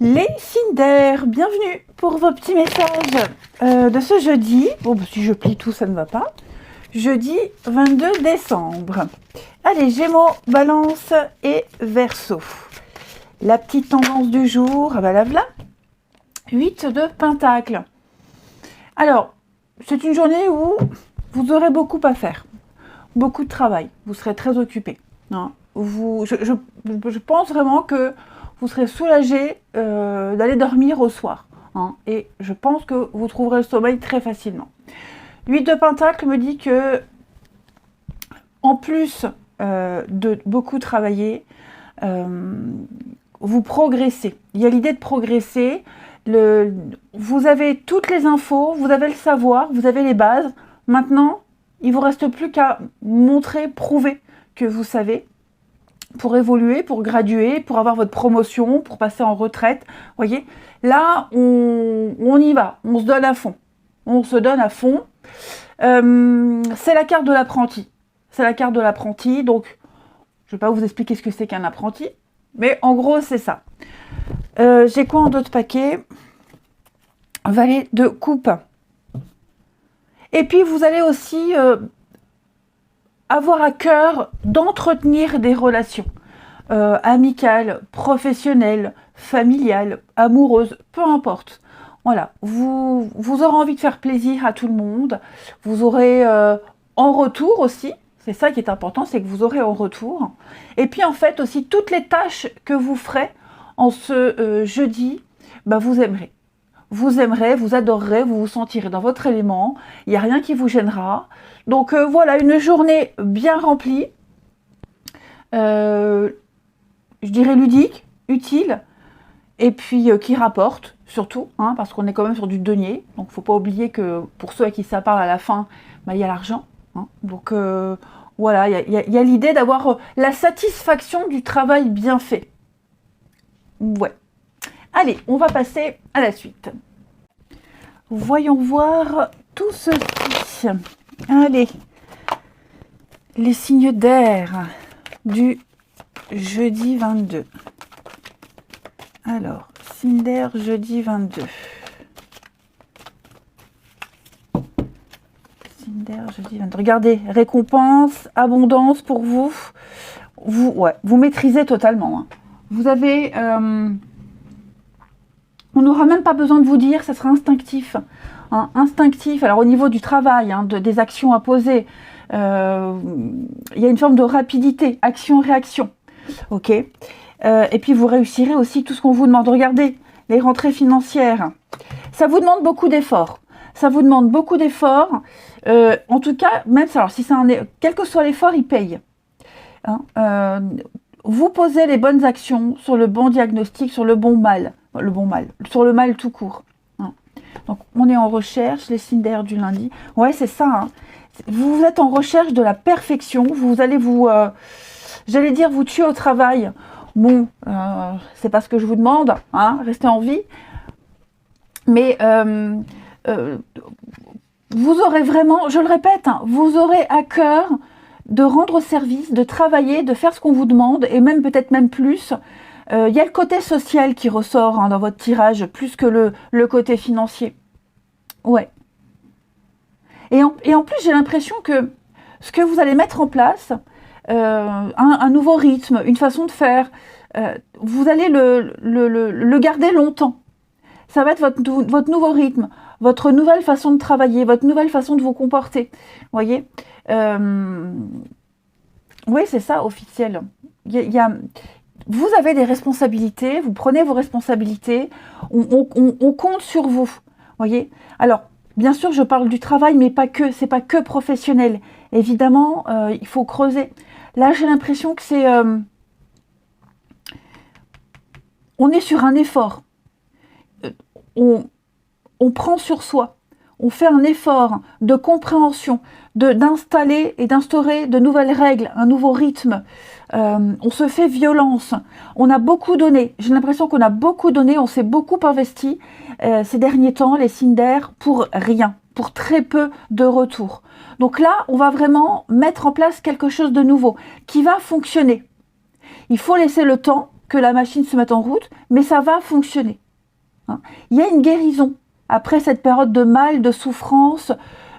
Les Cinder, bienvenue pour vos petits messages de ce jeudi. Bon, si je plie tout, ça ne va pas. Jeudi 22 décembre. Allez, Gémeaux, Balance et Verseau. La petite tendance du jour, bah là, voilà. 8 de Pentacle. Alors, c'est une journée où vous aurez beaucoup à faire. Beaucoup de travail. Vous serez très occupé. Hein. Je pense vraiment que vous serez soulagé d'aller dormir au soir. Hein, et je pense que vous trouverez le sommeil très facilement. 8 de Pentacle me dit que, en plus de beaucoup travailler, vous progressez. Il y a l'idée de progresser. Vous avez toutes les infos, vous avez le savoir, vous avez les bases. Maintenant, il ne vous reste plus qu'à montrer, prouver que vous savez, pour évoluer, pour graduer, pour avoir votre promotion, pour passer en retraite. Voyez, là, on y va, on se donne à fond. On se donne à fond. C'est la carte de l'apprenti. C'est la carte de l'apprenti, donc je ne vais pas vous expliquer ce que c'est qu'un apprenti, mais en gros, c'est ça. J'ai quoi en d'autres paquets? Valet de coupe. Et puis, vous allez aussi avoir à cœur d'entretenir des relations amicales, professionnelles, familiales, amoureuses, peu importe. Voilà, vous aurez envie de faire plaisir à tout le monde. Vous aurez en retour aussi, c'est ça qui est important, c'est que vous aurez en retour. Et puis en fait aussi, toutes les tâches que vous ferez en ce jeudi, bah, vous aimerez. Vous aimerez, vous adorerez, vous vous sentirez dans votre élément. Il n'y a rien qui vous gênera. Donc voilà, une journée bien remplie. Je dirais ludique, utile. Et puis qui rapporte, surtout, hein, parce qu'on est quand même sur du denier. Donc il ne faut pas oublier que pour ceux à qui ça parle à la fin, bah, il y a l'argent. Hein. Donc voilà, il y a l'idée d'avoir la satisfaction du travail bien fait. Ouais. Allez, on va passer à la suite. Voyons voir tout ceci. Allez, les signes d'air du jeudi 22. Alors, signe d'air jeudi 22. Signe d'air jeudi 22. Regardez, récompense, abondance pour vous. Vous maîtrisez totalement. Hein. Vous avez... on n'aura même pas besoin de vous dire, ça sera instinctif. Hein, instinctif, alors au niveau du travail, hein, des actions à poser, il y a une forme de rapidité, action-réaction. Ok. Et puis vous réussirez aussi tout ce qu'on vous demande. Regardez, les rentrées financières, ça vous demande beaucoup d'efforts. Ça vous demande beaucoup d'efforts. En tout cas, même alors, si c'est quel que soit l'effort, il paye. Hein, vous posez les bonnes actions sur le bon diagnostic, sur le bon mal. Sur le mal tout court. Hein. Donc, on est en recherche, les signes d'air du lundi. Ouais, c'est ça. Hein. Vous êtes en recherche de la perfection. Vous allez j'allais dire, vous tuer au travail. Bon, c'est pas ce que je vous demande. Hein, restez en vie. Mais vous aurez vraiment, je le répète, hein, vous aurez à cœur de rendre service, de travailler, de faire ce qu'on vous demande, et même peut-être même plus. Il y a le côté social qui ressort hein, dans votre tirage, plus que le côté financier. Ouais. Et en plus, j'ai l'impression que ce que vous allez mettre en place, un nouveau rythme, une façon de faire, vous allez le garder longtemps. Ça va être votre nouveau rythme, votre nouvelle façon de travailler, votre nouvelle façon de vous comporter. Vous voyez oui, c'est ça, officiel. Vous avez des responsabilités, vous prenez vos responsabilités, on compte sur vous. Voyez. Alors, bien sûr, je parle du travail, mais pas que, c'est pas que professionnel. Évidemment, il faut creuser. Là, j'ai l'impression que c'est... on est sur un effort. On prend sur soi. On fait un effort de compréhension, d'installer et d'instaurer de nouvelles règles, un nouveau rythme. On se fait violence. On a beaucoup donné. J'ai l'impression qu'on a beaucoup donné, on s'est beaucoup investi ces derniers temps, les signes d'air, pour rien, pour très peu de retour. Donc là, on va vraiment mettre en place quelque chose de nouveau qui va fonctionner. Il faut laisser le temps que la machine se mette en route, mais ça va fonctionner. Hein. Il y a une guérison après cette période de mal, de souffrance,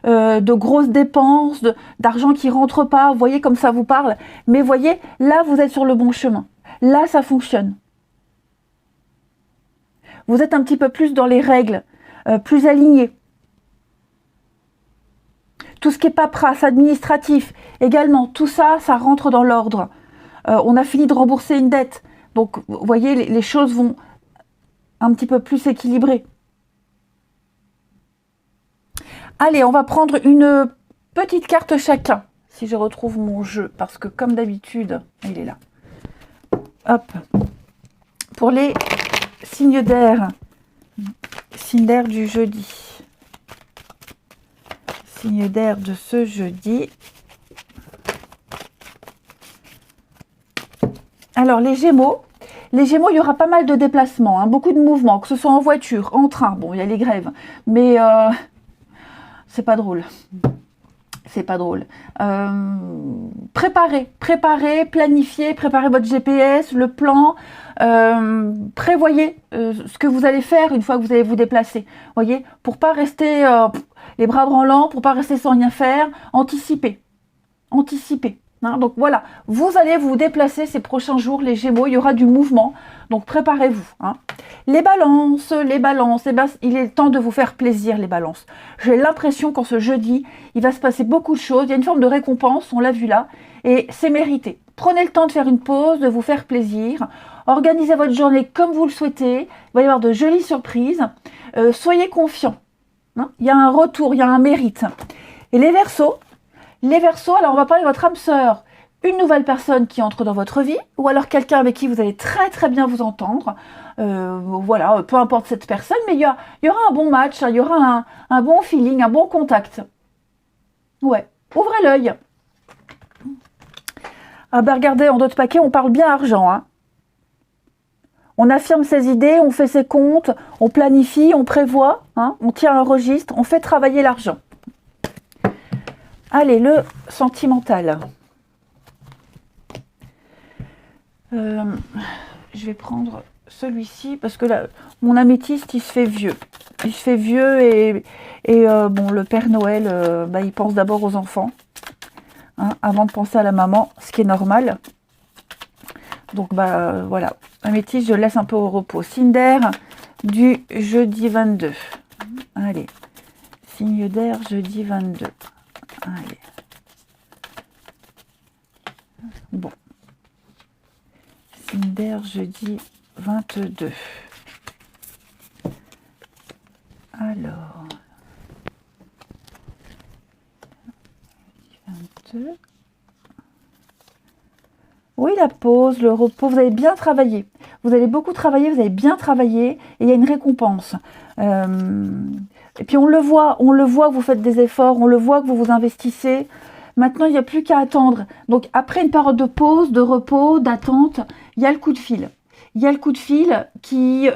de grosses dépenses, d'argent qui rentre pas. Vous voyez comme ça vous parle. Mais voyez, là, vous êtes sur le bon chemin. Là, ça fonctionne. Vous êtes un petit peu plus dans les règles, plus aligné. Tout ce qui est paperasse, administratif, également, tout ça, ça rentre dans l'ordre. On a fini de rembourser une dette. Donc, vous voyez, les choses vont un petit peu plus s'équilibrer. Allez, on va prendre une petite carte chacun, si je retrouve mon jeu, parce que comme d'habitude, il est là. Hop. Pour les signes d'air du jeudi. Signe d'air de ce jeudi. Alors, les Gémeaux, il y aura pas mal de déplacements, hein, beaucoup de mouvements, que ce soit en voiture, en train. Bon, il y a les grèves, mais c'est pas drôle. C'est pas drôle. Préparez, planifiez, préparez votre GPS, le plan. Prévoyez ce que vous allez faire une fois que vous allez vous déplacer. Voyez, pour pas rester les bras branlants, pour pas rester sans rien faire. Anticipez. Hein, donc voilà, vous allez vous déplacer ces prochains jours, les Gémeaux, il y aura du mouvement, donc préparez-vous. Hein. Les balances, eh ben, il est temps de vous faire plaisir, les balances. J'ai l'impression qu'en ce jeudi, il va se passer beaucoup de choses, il y a une forme de récompense, on l'a vu là, et c'est mérité. Prenez le temps de faire une pause, de vous faire plaisir, organisez votre journée comme vous le souhaitez, il va y avoir de jolies surprises, soyez confiants, hein. Il y a un retour, il y a un mérite. Et les Verseaux, alors on va parler de votre âme sœur, une nouvelle personne qui entre dans votre vie, ou alors quelqu'un avec qui vous allez très très bien vous entendre. Voilà, peu importe cette personne, mais il y aura un bon match, il y aura un bon feeling, un bon contact. Ouais, ouvrez l'œil. Ah ben regardez, en d'autres paquets, on parle bien argent. Hein. On affirme ses idées, on fait ses comptes, on planifie, on prévoit, hein, on tient un registre, on fait travailler l'argent. Allez, le sentimental. Je vais prendre celui-ci parce que là, mon améthyste, il se fait vieux. Il se fait vieux et bon, le Père Noël, il pense d'abord aux enfants, hein, avant de penser à la maman, ce qui est normal. Donc, voilà. Améthyste, je le laisse un peu au repos. Signe d'air du jeudi 22. Allez. Signe d'air, jeudi 22. Allez. Bon. Signe d'air, jeudi 22. Alors. 22. Oui, la pause, le repos, vous avez bien travaillé. Vous avez beaucoup travaillé, vous avez bien travaillé et il y a une récompense. Et puis on le voit que vous faites des efforts, on le voit que vous vous investissez. Maintenant, il n'y a plus qu'à attendre. Donc après une période de pause, de repos, d'attente, il y a le coup de fil. Il y a le coup de fil qui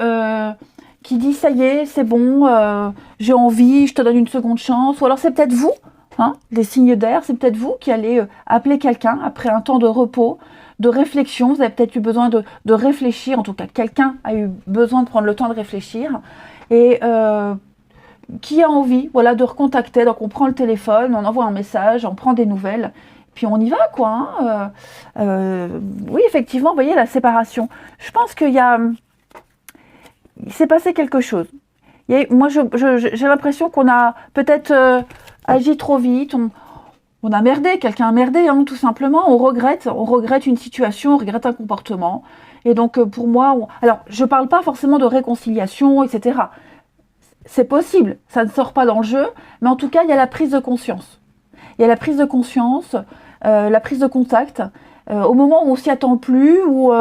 dit ça y est, c'est bon, j'ai envie, je te donne une seconde chance. Ou alors c'est peut-être vous, hein, les signes d'air, c'est peut-être vous qui allez appeler quelqu'un après un temps de repos, de réflexion. Vous avez peut-être eu besoin de réfléchir, en tout cas quelqu'un a eu besoin de prendre le temps de réfléchir. Et qui a envie, voilà, de recontacter. Donc on prend le téléphone, on envoie un message, on prend des nouvelles, puis on y va, quoi. Hein. Oui, effectivement, vous voyez la séparation. Je pense qu'il s'est passé quelque chose. Moi, j'ai l'impression qu'on a peut-être agi trop vite. On a merdé, quelqu'un a merdé, hein, tout simplement. On regrette une situation, on regrette un comportement. Et donc, pour moi, alors, je ne parle pas forcément de réconciliation, etc. C'est possible, ça ne sort pas dans le jeu, mais en tout cas, il y a la prise de conscience. Il y a la prise de conscience, la prise de contact, au moment où on s'y attend plus, où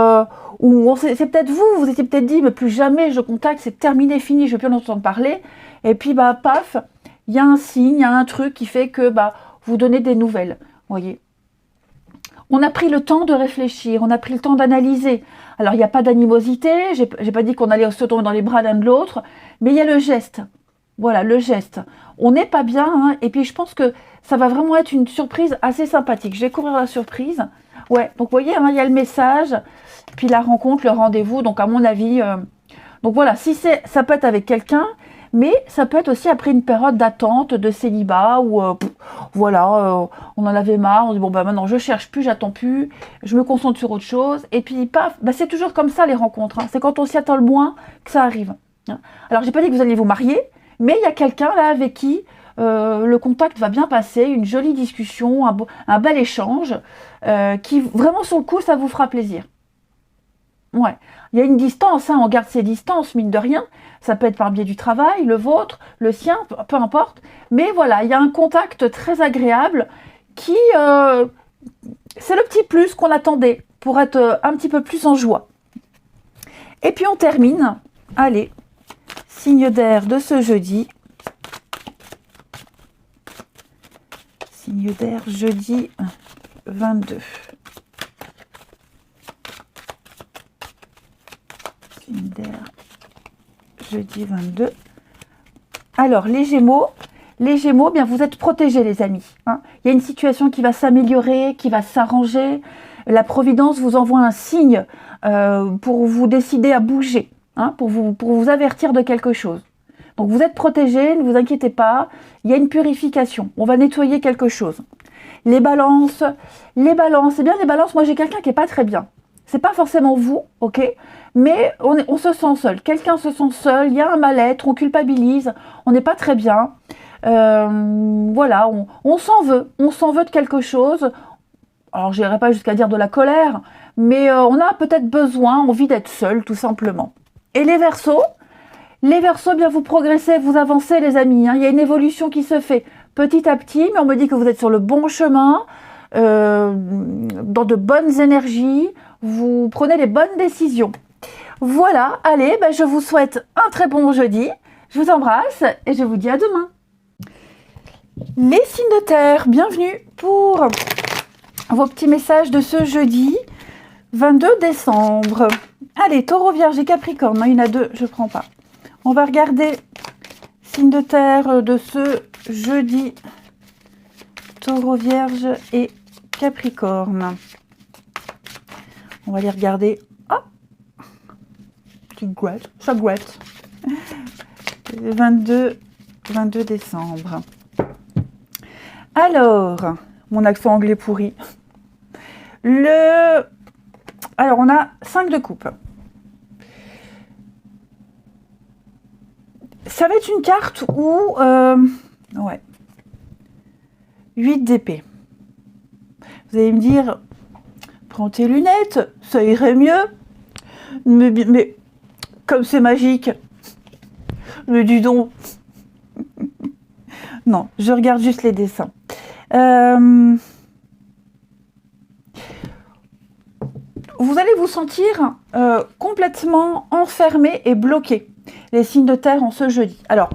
c'est peut-être vous étiez peut-être dit, mais plus jamais je contacte, c'est terminé, fini, je ne veux plus en entendre parler. Et puis, paf, il y a un signe, il y a un truc qui fait que vous donnez des nouvelles, voyez. On a pris le temps de réfléchir, on a pris le temps d'analyser. Alors, il n'y a pas d'animosité, j'ai pas dit qu'on allait se tomber dans les bras l'un de l'autre, mais il y a le geste. Voilà, le geste. On n'est pas bien, hein, et puis je pense que ça va vraiment être une surprise assez sympathique. Je vais couvrir la surprise. Ouais, donc vous voyez, hein, il y a le message, puis la rencontre, le rendez-vous. Donc à mon avis, donc voilà, si ça peut être avec quelqu'un, mais ça peut être aussi après une période d'attente, de célibat, où voilà, on en avait marre, on dit bon bah maintenant je cherche plus, j'attends plus, je me concentre sur autre chose, et puis paf, bah, c'est toujours comme ça les rencontres, hein. C'est quand on s'y attend le moins que ça arrive, hein. Alors j'ai pas dit que vous alliez vous marier, mais il y a quelqu'un là avec qui le contact va bien passer, une jolie discussion, un bel échange, qui vraiment sur le coup ça vous fera plaisir. Ouais, il y a une distance, hein, on garde ses distances, mine de rien. Ça peut être par biais du travail, le vôtre, le sien, peu importe. Mais voilà, il y a un contact très agréable qui, c'est le petit plus qu'on attendait pour être un petit peu plus en joie. Et puis on termine, allez, signe d'air de ce jeudi. Signe d'air jeudi 22. Signe d'air jeudi 22. Alors, les Gémeaux, bien, vous êtes protégés, les amis, hein. Il y a une situation qui va s'améliorer, qui va s'arranger. La Providence vous envoie un signe pour vous décider à bouger, hein, pour vous avertir de quelque chose. Donc, vous êtes protégés, ne vous inquiétez pas. Il y a une purification. On va nettoyer quelque chose. Les balances, eh bien, les balances, moi, j'ai quelqu'un qui n'est pas très bien. C'est pas forcément vous, ok, mais on se sent seul. Quelqu'un se sent seul, il y a un mal-être, on culpabilise, on n'est pas très bien. Voilà, on s'en veut de quelque chose. Alors, je n'irai pas jusqu'à dire de la colère, mais on a peut-être besoin, envie d'être seul, tout simplement. Et les Verseaux, bien vous progressez, vous avancez, les amis, hein. Il y a une évolution qui se fait petit à petit, mais on me dit que vous êtes sur le bon chemin, dans de bonnes énergies. Vous prenez les bonnes décisions. Voilà, allez, ben je vous souhaite un très bon jeudi. Je vous embrasse et je vous dis à demain. Les signes de terre, bienvenue pour vos petits messages de ce jeudi 22 décembre. Allez, Taureau, Vierge et Capricorne, il y en a deux, je ne prends pas. On va regarder signes de terre de ce jeudi, Taureau, Vierge et Capricorne. On va les regarder. Ah, chouette. 22 décembre. Alors, mon accent anglais pourri. Alors, on a 5 de coupe. Ça va être une carte où... ouais. 8 d'épée. Vous allez me dire... Prends tes lunettes, ça irait mieux. Mais comme c'est magique, mais dis donc. Non, je regarde juste les dessins. Vous allez vous sentir complètement enfermé et bloqué. Les signes de terre en ce jeudi. Alors,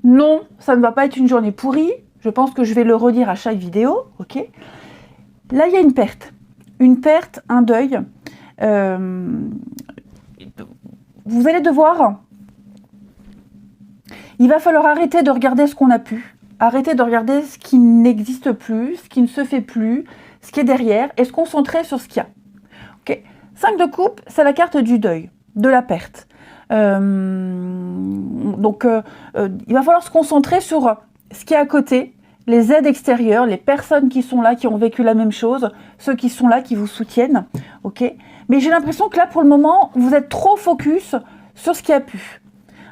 non, ça ne va pas être une journée pourrie. Je pense que je vais le redire à chaque vidéo, ok ? Là, il y a une perte, un deuil. Vous allez devoir... Il va falloir arrêter de regarder ce qu'on a pu, arrêter de regarder ce qui n'existe plus, ce qui ne se fait plus, ce qui est derrière, et se concentrer sur ce qu'il y a. Okay. 5 de coupe, c'est la carte du deuil, de la perte. Donc, il va falloir se concentrer sur ce qui est à côté, les aides extérieures, les personnes qui sont là, qui ont vécu la même chose, ceux qui sont là, qui vous soutiennent, ok. Mais j'ai l'impression que là, pour le moment, vous êtes trop focus sur ce qui a pu.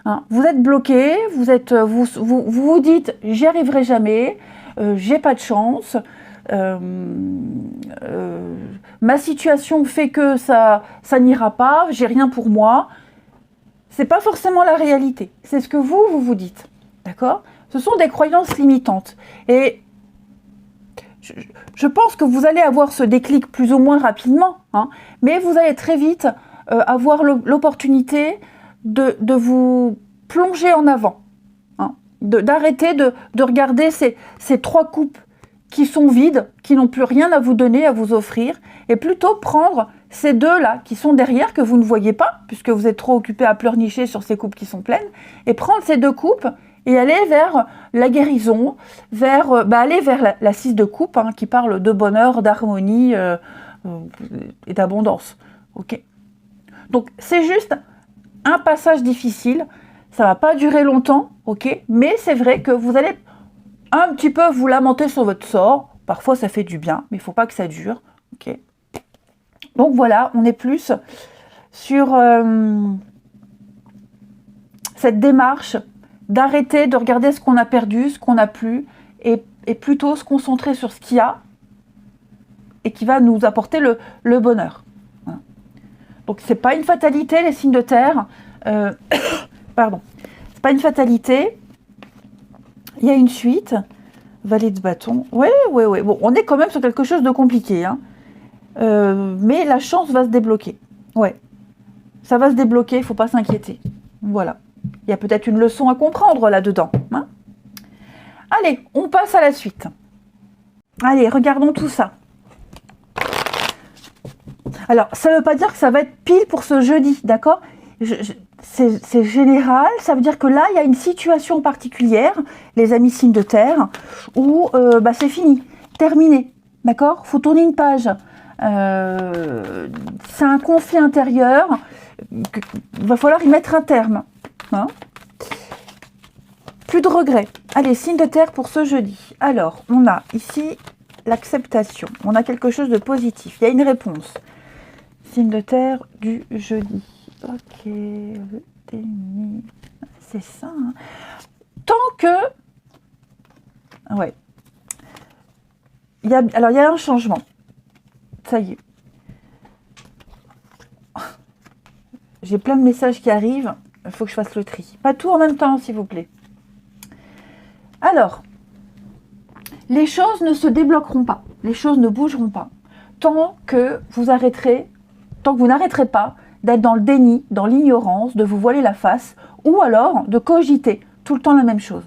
Hein, vous êtes bloqué, vous dites, j'y arriverai jamais, j'ai pas de chance, ma situation fait que ça n'ira pas, j'ai rien pour moi. C'est pas forcément la réalité, c'est ce que vous dites, d'accord ? Ce sont des croyances limitantes. Et je pense que vous allez avoir ce déclic plus ou moins rapidement, hein, mais vous allez très vite avoir l'opportunité de vous plonger en avant, hein, d'arrêter de regarder ces 3 coupes qui sont vides, qui n'ont plus rien à vous donner, à vous offrir, et plutôt prendre ces 2-là qui sont derrière, que vous ne voyez pas, puisque vous êtes trop occupé à pleurnicher sur ces coupes qui sont pleines, et prendre ces 2 coupes et aller vers la guérison, vers aller vers la 6 de coupe, hein, qui parle de bonheur, d'harmonie et d'abondance. Ok. Donc c'est juste un passage difficile, ça va pas durer longtemps, ok, mais c'est vrai que vous allez un petit peu vous lamenter sur votre sort. Parfois ça fait du bien, mais il faut pas que ça dure, ok. Donc voilà, on est plus sur cette démarche d'arrêter de regarder ce qu'on a perdu, ce qu'on n'a plus, et plutôt se concentrer sur ce qu'il y a et qui va nous apporter le bonheur. Donc c'est pas une fatalité, les signes de terre. Pardon. C'est pas une fatalité. Il y a une suite. Valet de bâton. Ouais. Bon, on est quand même sur quelque chose de compliqué, hein. Mais la chance va se débloquer. Ouais. Ça va se débloquer, il ne faut pas s'inquiéter. Voilà. Il y a peut-être une leçon à comprendre là-dedans, hein. Allez, on passe à la suite. Allez, regardons tout ça. Alors, ça ne veut pas dire que ça va être pile pour ce jeudi, d'accord? C'est général, ça veut dire que là, il y a une situation particulière, les amis signes de terre, où c'est fini, terminé, d'accord? Il faut tourner une page. C'est un conflit intérieur, il va falloir y mettre un terme, hein. Plus de regrets. Allez, signe de terre pour ce jeudi. Alors, on a ici l'acceptation, on a quelque chose de positif, il y a une réponse. Signe de terre du jeudi. Ok, c'est ça. Hein. Tant que... Ouais. Il y a un changement. Ça y est. J'ai plein de messages qui arrivent. Il faut que je fasse le tri. Pas tout en même temps, s'il vous plaît. Alors, les choses ne se débloqueront pas. Les choses ne bougeront pas. Tant que vous n'arrêterez pas d'être dans le déni, dans l'ignorance, de vous voiler la face, ou alors de cogiter tout le temps la même chose.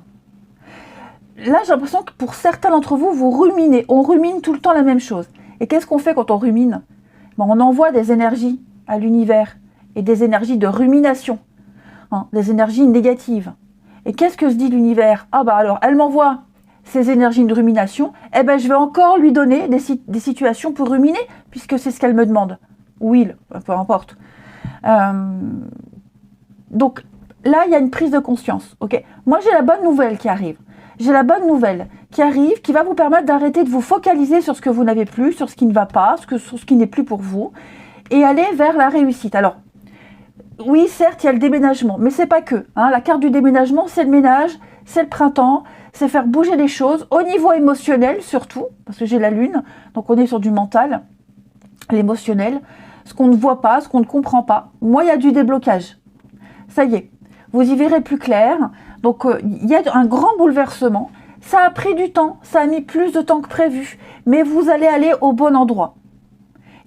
Là, j'ai l'impression que pour certains d'entre vous, vous ruminez. On rumine tout le temps la même chose. Et qu'est-ce qu'on fait quand on rumine? On envoie des énergies à l'univers, et des énergies de rumination, hein, des énergies négatives. Et qu'est-ce que se dit l'univers? Ah bah alors, elle m'envoie ces énergies de rumination, eh ben je vais encore lui donner des situations pour ruminer, puisque c'est ce qu'elle me demande. Ou il, peu importe. Donc là, il y a une prise de conscience. Okay, moi, j'ai la bonne nouvelle qui arrive. J'ai la bonne nouvelle qui arrive, qui va vous permettre d'arrêter de vous focaliser sur ce que vous n'avez plus, sur ce qui ne va pas, sur ce qui n'est plus pour vous, et aller vers la réussite. Alors, oui, certes, il y a le déménagement, mais c'est pas que. Hein, la carte du déménagement, c'est le ménage, c'est le printemps, c'est faire bouger les choses, au niveau émotionnel surtout, parce que j'ai la lune, donc on est sur du mental, l'émotionnel, ce qu'on ne voit pas, ce qu'on ne comprend pas. Moi, il y a du déblocage. Ça y est, vous y verrez plus clair. Donc, il y a un grand bouleversement. Ça a pris du temps, ça a mis plus de temps que prévu, mais vous allez aller au bon endroit.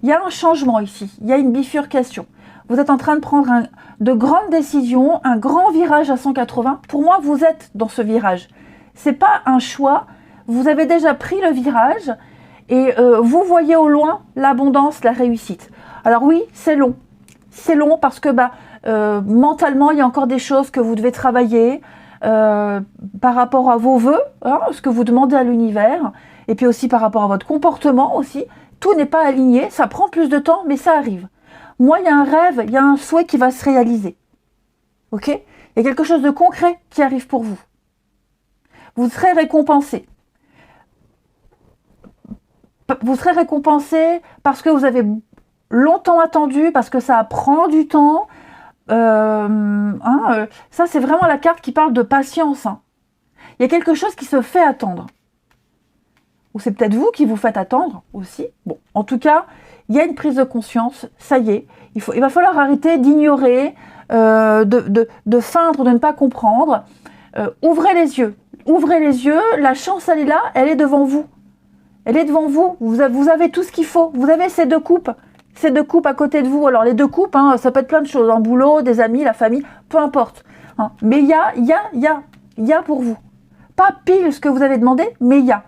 Il y a un changement ici, il y a une bifurcation. Vous êtes en train de prendre de grandes décisions, un grand virage à 180. Pour moi, vous êtes dans ce virage. C'est pas un choix. Vous avez déjà pris le virage et vous voyez au loin l'abondance, la réussite. Alors oui, c'est long. C'est long parce que mentalement, il y a encore des choses que vous devez travailler par rapport à vos vœux, hein, ce que vous demandez à l'univers, et puis aussi par rapport à votre comportement aussi. Tout n'est pas aligné, ça prend plus de temps, mais ça arrive. Moi, il y a un rêve, il y a un souhait qui va se réaliser. Ok? Il y a quelque chose de concret qui arrive pour vous. Vous serez récompensé. Vous serez récompensé parce que vous avez longtemps attendu, parce que ça prend du temps. Ça, c'est vraiment la carte qui parle de patience. Hein. Il y a quelque chose qui se fait attendre. Ou c'est peut-être vous qui vous faites attendre aussi. Bon, en tout cas, il y a une prise de conscience, ça y est. Il va falloir arrêter d'ignorer, de feindre, de ne pas comprendre. Ouvrez les yeux. Ouvrez les yeux, la chance, elle est là, elle est devant vous. Elle est devant vous. Vous avez tout ce qu'il faut. Vous avez ces deux coupes à côté de vous. Alors, les deux coupes, hein, ça peut être plein de choses. Un boulot, des amis, la famille, peu importe. Hein. Mais il y a pour vous. Pas pile ce que vous avez demandé, mais il y a.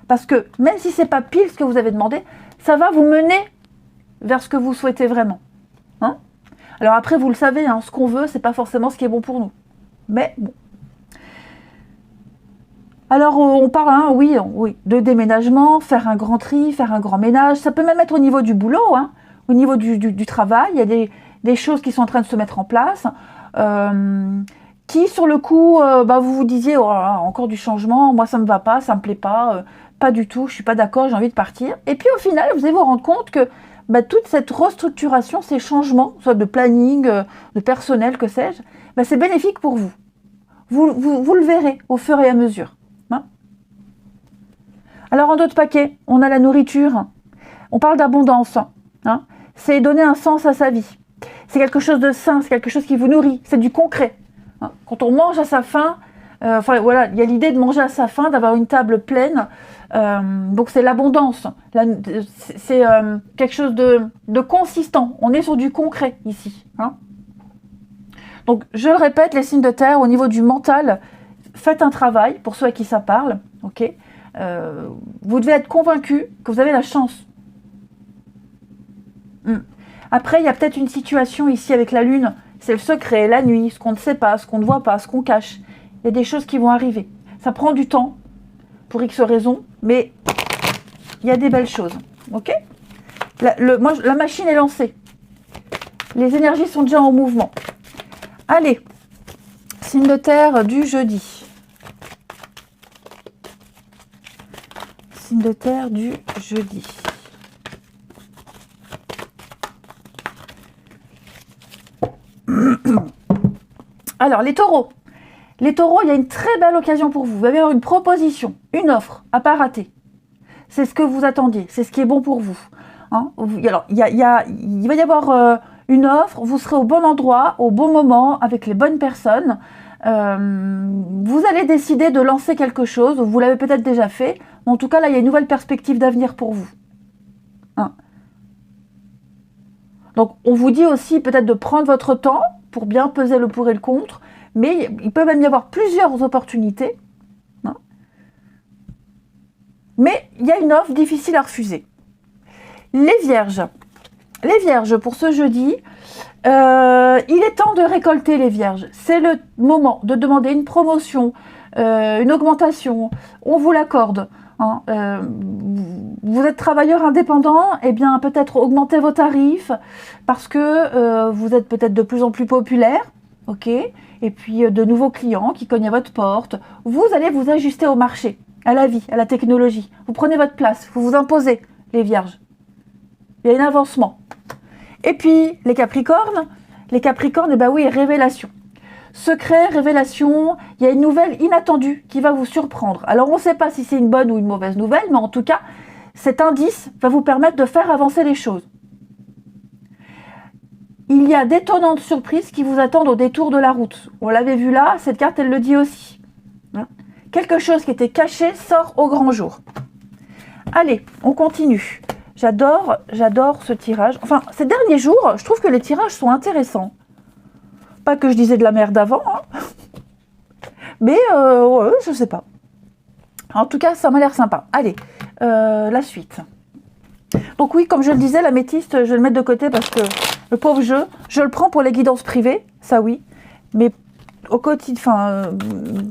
Parce que même si c'est pas pile ce que vous avez demandé, ça va vous mener vers ce que vous souhaitez vraiment. Hein? Alors après, vous le savez, hein, ce qu'on veut, c'est pas forcément ce qui est bon pour nous. Mais bon. Alors, on parle, hein, oui, oui, de déménagement, faire un grand tri, faire un grand ménage. Ça peut même être au niveau du boulot, hein, au niveau du travail. Il y a des choses qui sont en train de se mettre en place. Qui, sur le coup, vous vous disiez, oh là là, encore du changement, moi ça me va pas, ça me plaît pas du tout, je suis pas d'accord, j'ai envie de partir. Et puis au final, vous allez vous rendre compte que toute cette restructuration, ces changements, soit de planning, de personnel, que sais-je, c'est bénéfique pour vous. Vous le verrez au fur et à mesure. Hein. Alors en d'autres paquets, on a la nourriture. On parle d'abondance. Hein. C'est donner un sens à sa vie. C'est quelque chose de sain, c'est quelque chose qui vous nourrit, c'est du concret. Hein. Quand on mange à sa faim, voilà, il y a l'idée de manger à sa faim, d'avoir une table pleine. Donc c'est l'abondance. C'est quelque chose de consistant. On est sur du concret ici. Hein. Donc je le répète, les signes de terre, au niveau du mental, faites un travail, pour ceux à qui ça parle. Ok. Vous devez être convaincu que vous avez la chance. Après, il y a peut-être une situation ici avec la lune, c'est le secret, la nuit, ce qu'on ne sait pas, ce qu'on ne voit pas, ce qu'on cache. Il y a des choses qui vont arriver. Ça prend du temps, pour X raisons, mais il y a des belles choses. Ok ? La machine est lancée. Les énergies sont déjà en mouvement. Allez, signe de terre du jeudi. Signe de terre du jeudi. Alors, les taureaux. Les taureaux, il y a une très belle occasion pour vous. Vous allez avoir une proposition, une offre à pas rater. C'est ce que vous attendiez, c'est ce qui est bon pour vous. Hein. Alors, il va y avoir une offre, vous serez au bon endroit, au bon moment, avec les bonnes personnes. Vous allez décider de lancer quelque chose, vous l'avez peut-être déjà fait. Mais en tout cas, là, il y a une nouvelle perspective d'avenir pour vous. Hein. Donc, on vous dit aussi peut-être de prendre votre temps pour bien peser le pour et le contre, mais il peut même y avoir plusieurs opportunités. Hein. Mais il y a une offre difficile à refuser. Les vierges, pour ce jeudi, il est temps de récolter les vierges. C'est le moment de demander une promotion, une augmentation, on vous l'accorde. Hein. Vous êtes travailleur indépendant, eh bien peut-être augmentez vos tarifs parce que vous êtes peut-être de plus en plus populaire, ok. Et puis de nouveaux clients qui cognent à votre porte. Vous allez vous ajuster au marché, à la vie, à la technologie. Vous prenez votre place, vous vous imposez, les vierges. Il y a un avancement. Et puis les capricornes, eh ben oui, révélation. Secret, révélation, il y a une nouvelle inattendue qui va vous surprendre. Alors on ne sait pas si c'est une bonne ou une mauvaise nouvelle, mais en tout cas, cet indice va vous permettre de faire avancer les choses. Il y a d'étonnantes surprises qui vous attendent au détour de la route. On l'avait vu là, cette carte elle le dit aussi. Hein. Quelque chose qui était caché sort au grand jour. Allez, on continue. J'adore ce tirage. Enfin, ces derniers jours, je trouve que les tirages sont intéressants. Pas que je disais de la merde avant, hein. Mais ouais, je sais pas. En tout cas, ça m'a l'air sympa. Allez, la suite. Donc oui, comme je le disais, l'améthyste, je vais le mettre de côté parce que le pauvre jeu, je le prends pour les guidances privées, ça oui. Mais au quotidien,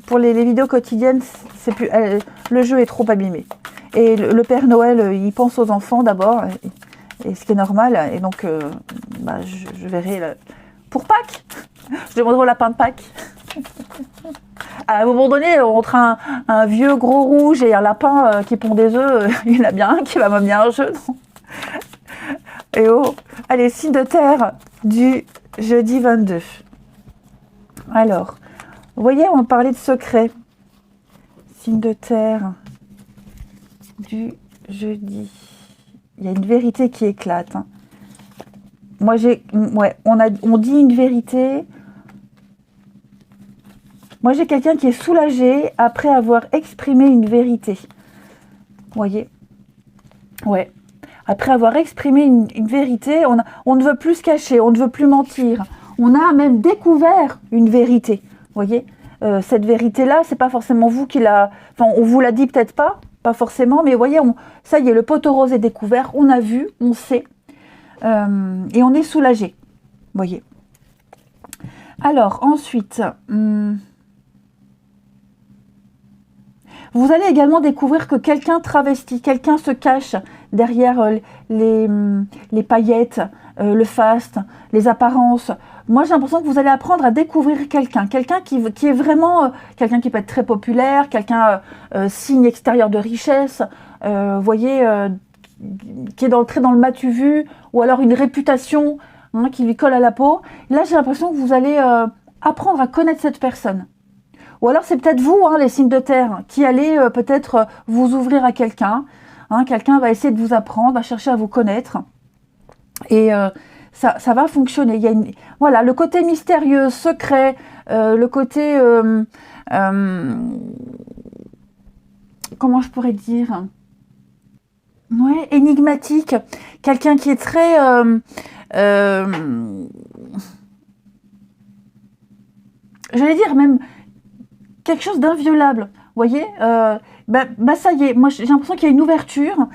pour les vidéos quotidiennes, c'est plus, le jeu est trop abîmé. Et le Père Noël, il pense aux enfants d'abord, et ce qui est normal. Et donc, je verrai pour Pâques. Je demanderai au lapin de Pâques. À un moment donné, entre un vieux gros rouge et un lapin qui pond des œufs, il y en a bien un qui va m'amener un jeu. Non. Et oh, allez, signe de terre du jeudi 22. Alors, vous voyez, on parlait de secret. Signe de terre du jeudi. Il y a une vérité qui éclate. Hein. Moi, on dit une vérité. Moi, j'ai quelqu'un qui est soulagé après avoir exprimé une vérité. Vous voyez ? Ouais. Après avoir exprimé une vérité, on ne veut plus se cacher, on ne veut plus mentir. On a même découvert une vérité. Vous voyez ? Cette vérité-là, c'est pas forcément vous qui l'a... Enfin, on vous l'a dit peut-être pas forcément, mais vous voyez, ça y est, le poteau rose est découvert, on a vu, on sait, et on est soulagé. Vous voyez ? Alors, ensuite... Vous allez également découvrir que quelqu'un travestit, quelqu'un se cache derrière les paillettes, le faste, les apparences. Moi, j'ai l'impression que vous allez apprendre à découvrir quelqu'un qui est vraiment, quelqu'un qui peut être très populaire, quelqu'un signe extérieur de richesse, voyez, qui est très dans le m'as-tu vu, ou alors une réputation qui lui colle à la peau. Là, j'ai l'impression que vous allez apprendre à connaître cette personne. Ou alors c'est peut-être vous, les signes de terre, qui allez peut-être vous ouvrir à quelqu'un. Quelqu'un va essayer de vous apprendre, va chercher à vous connaître. Et ça va fonctionner. Il y a voilà, le côté mystérieux, secret, le côté... comment je pourrais dire, ouais, énigmatique. Quelqu'un qui est très... j'allais dire même... quelque chose d'inviolable, vous voyez, ça y est, moi j'ai l'impression qu'il y a une ouverture,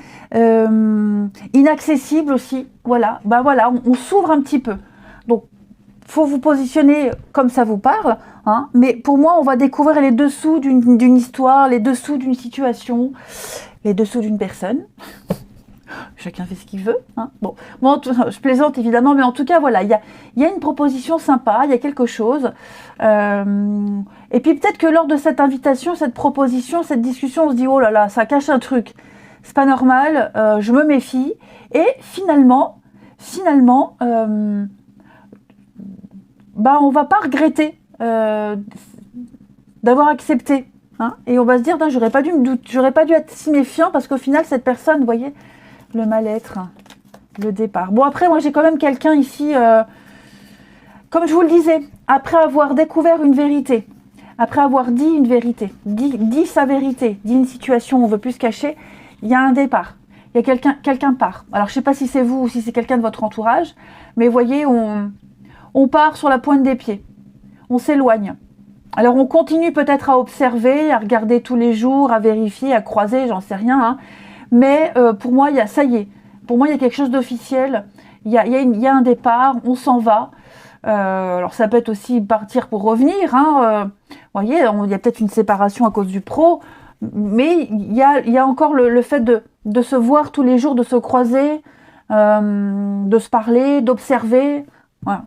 inaccessible aussi, voilà, on s'ouvre un petit peu, donc faut vous positionner comme ça vous parle, mais pour moi on va découvrir les dessous d'une histoire, les dessous d'une situation, les dessous d'une personne. Chacun fait ce qu'il veut. Bon, moi, je plaisante évidemment, mais en tout cas, voilà, il y a une proposition sympa, il y a quelque chose. Et puis peut-être que lors de cette invitation, cette proposition, cette discussion, on se dit, oh là là, ça cache un truc. C'est pas normal, je me méfie. Et finalement, on va pas regretter d'avoir accepté. Et on va se dire, j'aurais pas dû être si méfiant parce qu'au final, cette personne, vous voyez, le mal-être, le départ. Bon, après, moi, j'ai quand même quelqu'un ici, comme je vous le disais, après avoir découvert une vérité, après avoir dit une vérité, dit sa vérité, dit une situation où on veut plus se cacher, il y a un départ. Il y a quelqu'un part. Alors, je sais pas si c'est vous ou si c'est quelqu'un de votre entourage, mais vous voyez, on part sur la pointe des pieds. On s'éloigne. Alors, on continue peut-être à observer, à regarder tous les jours, à vérifier, à croiser, j'en sais rien, mais pour moi, ça y est. Pour moi, il y a quelque chose d'officiel. Il y a un départ, on s'en va. Alors, ça peut être aussi partir pour revenir. Vous voyez, il y a peut-être une séparation à cause du pro. Mais il y a encore le fait de se voir tous les jours, de se croiser, de se parler, d'observer. Voilà.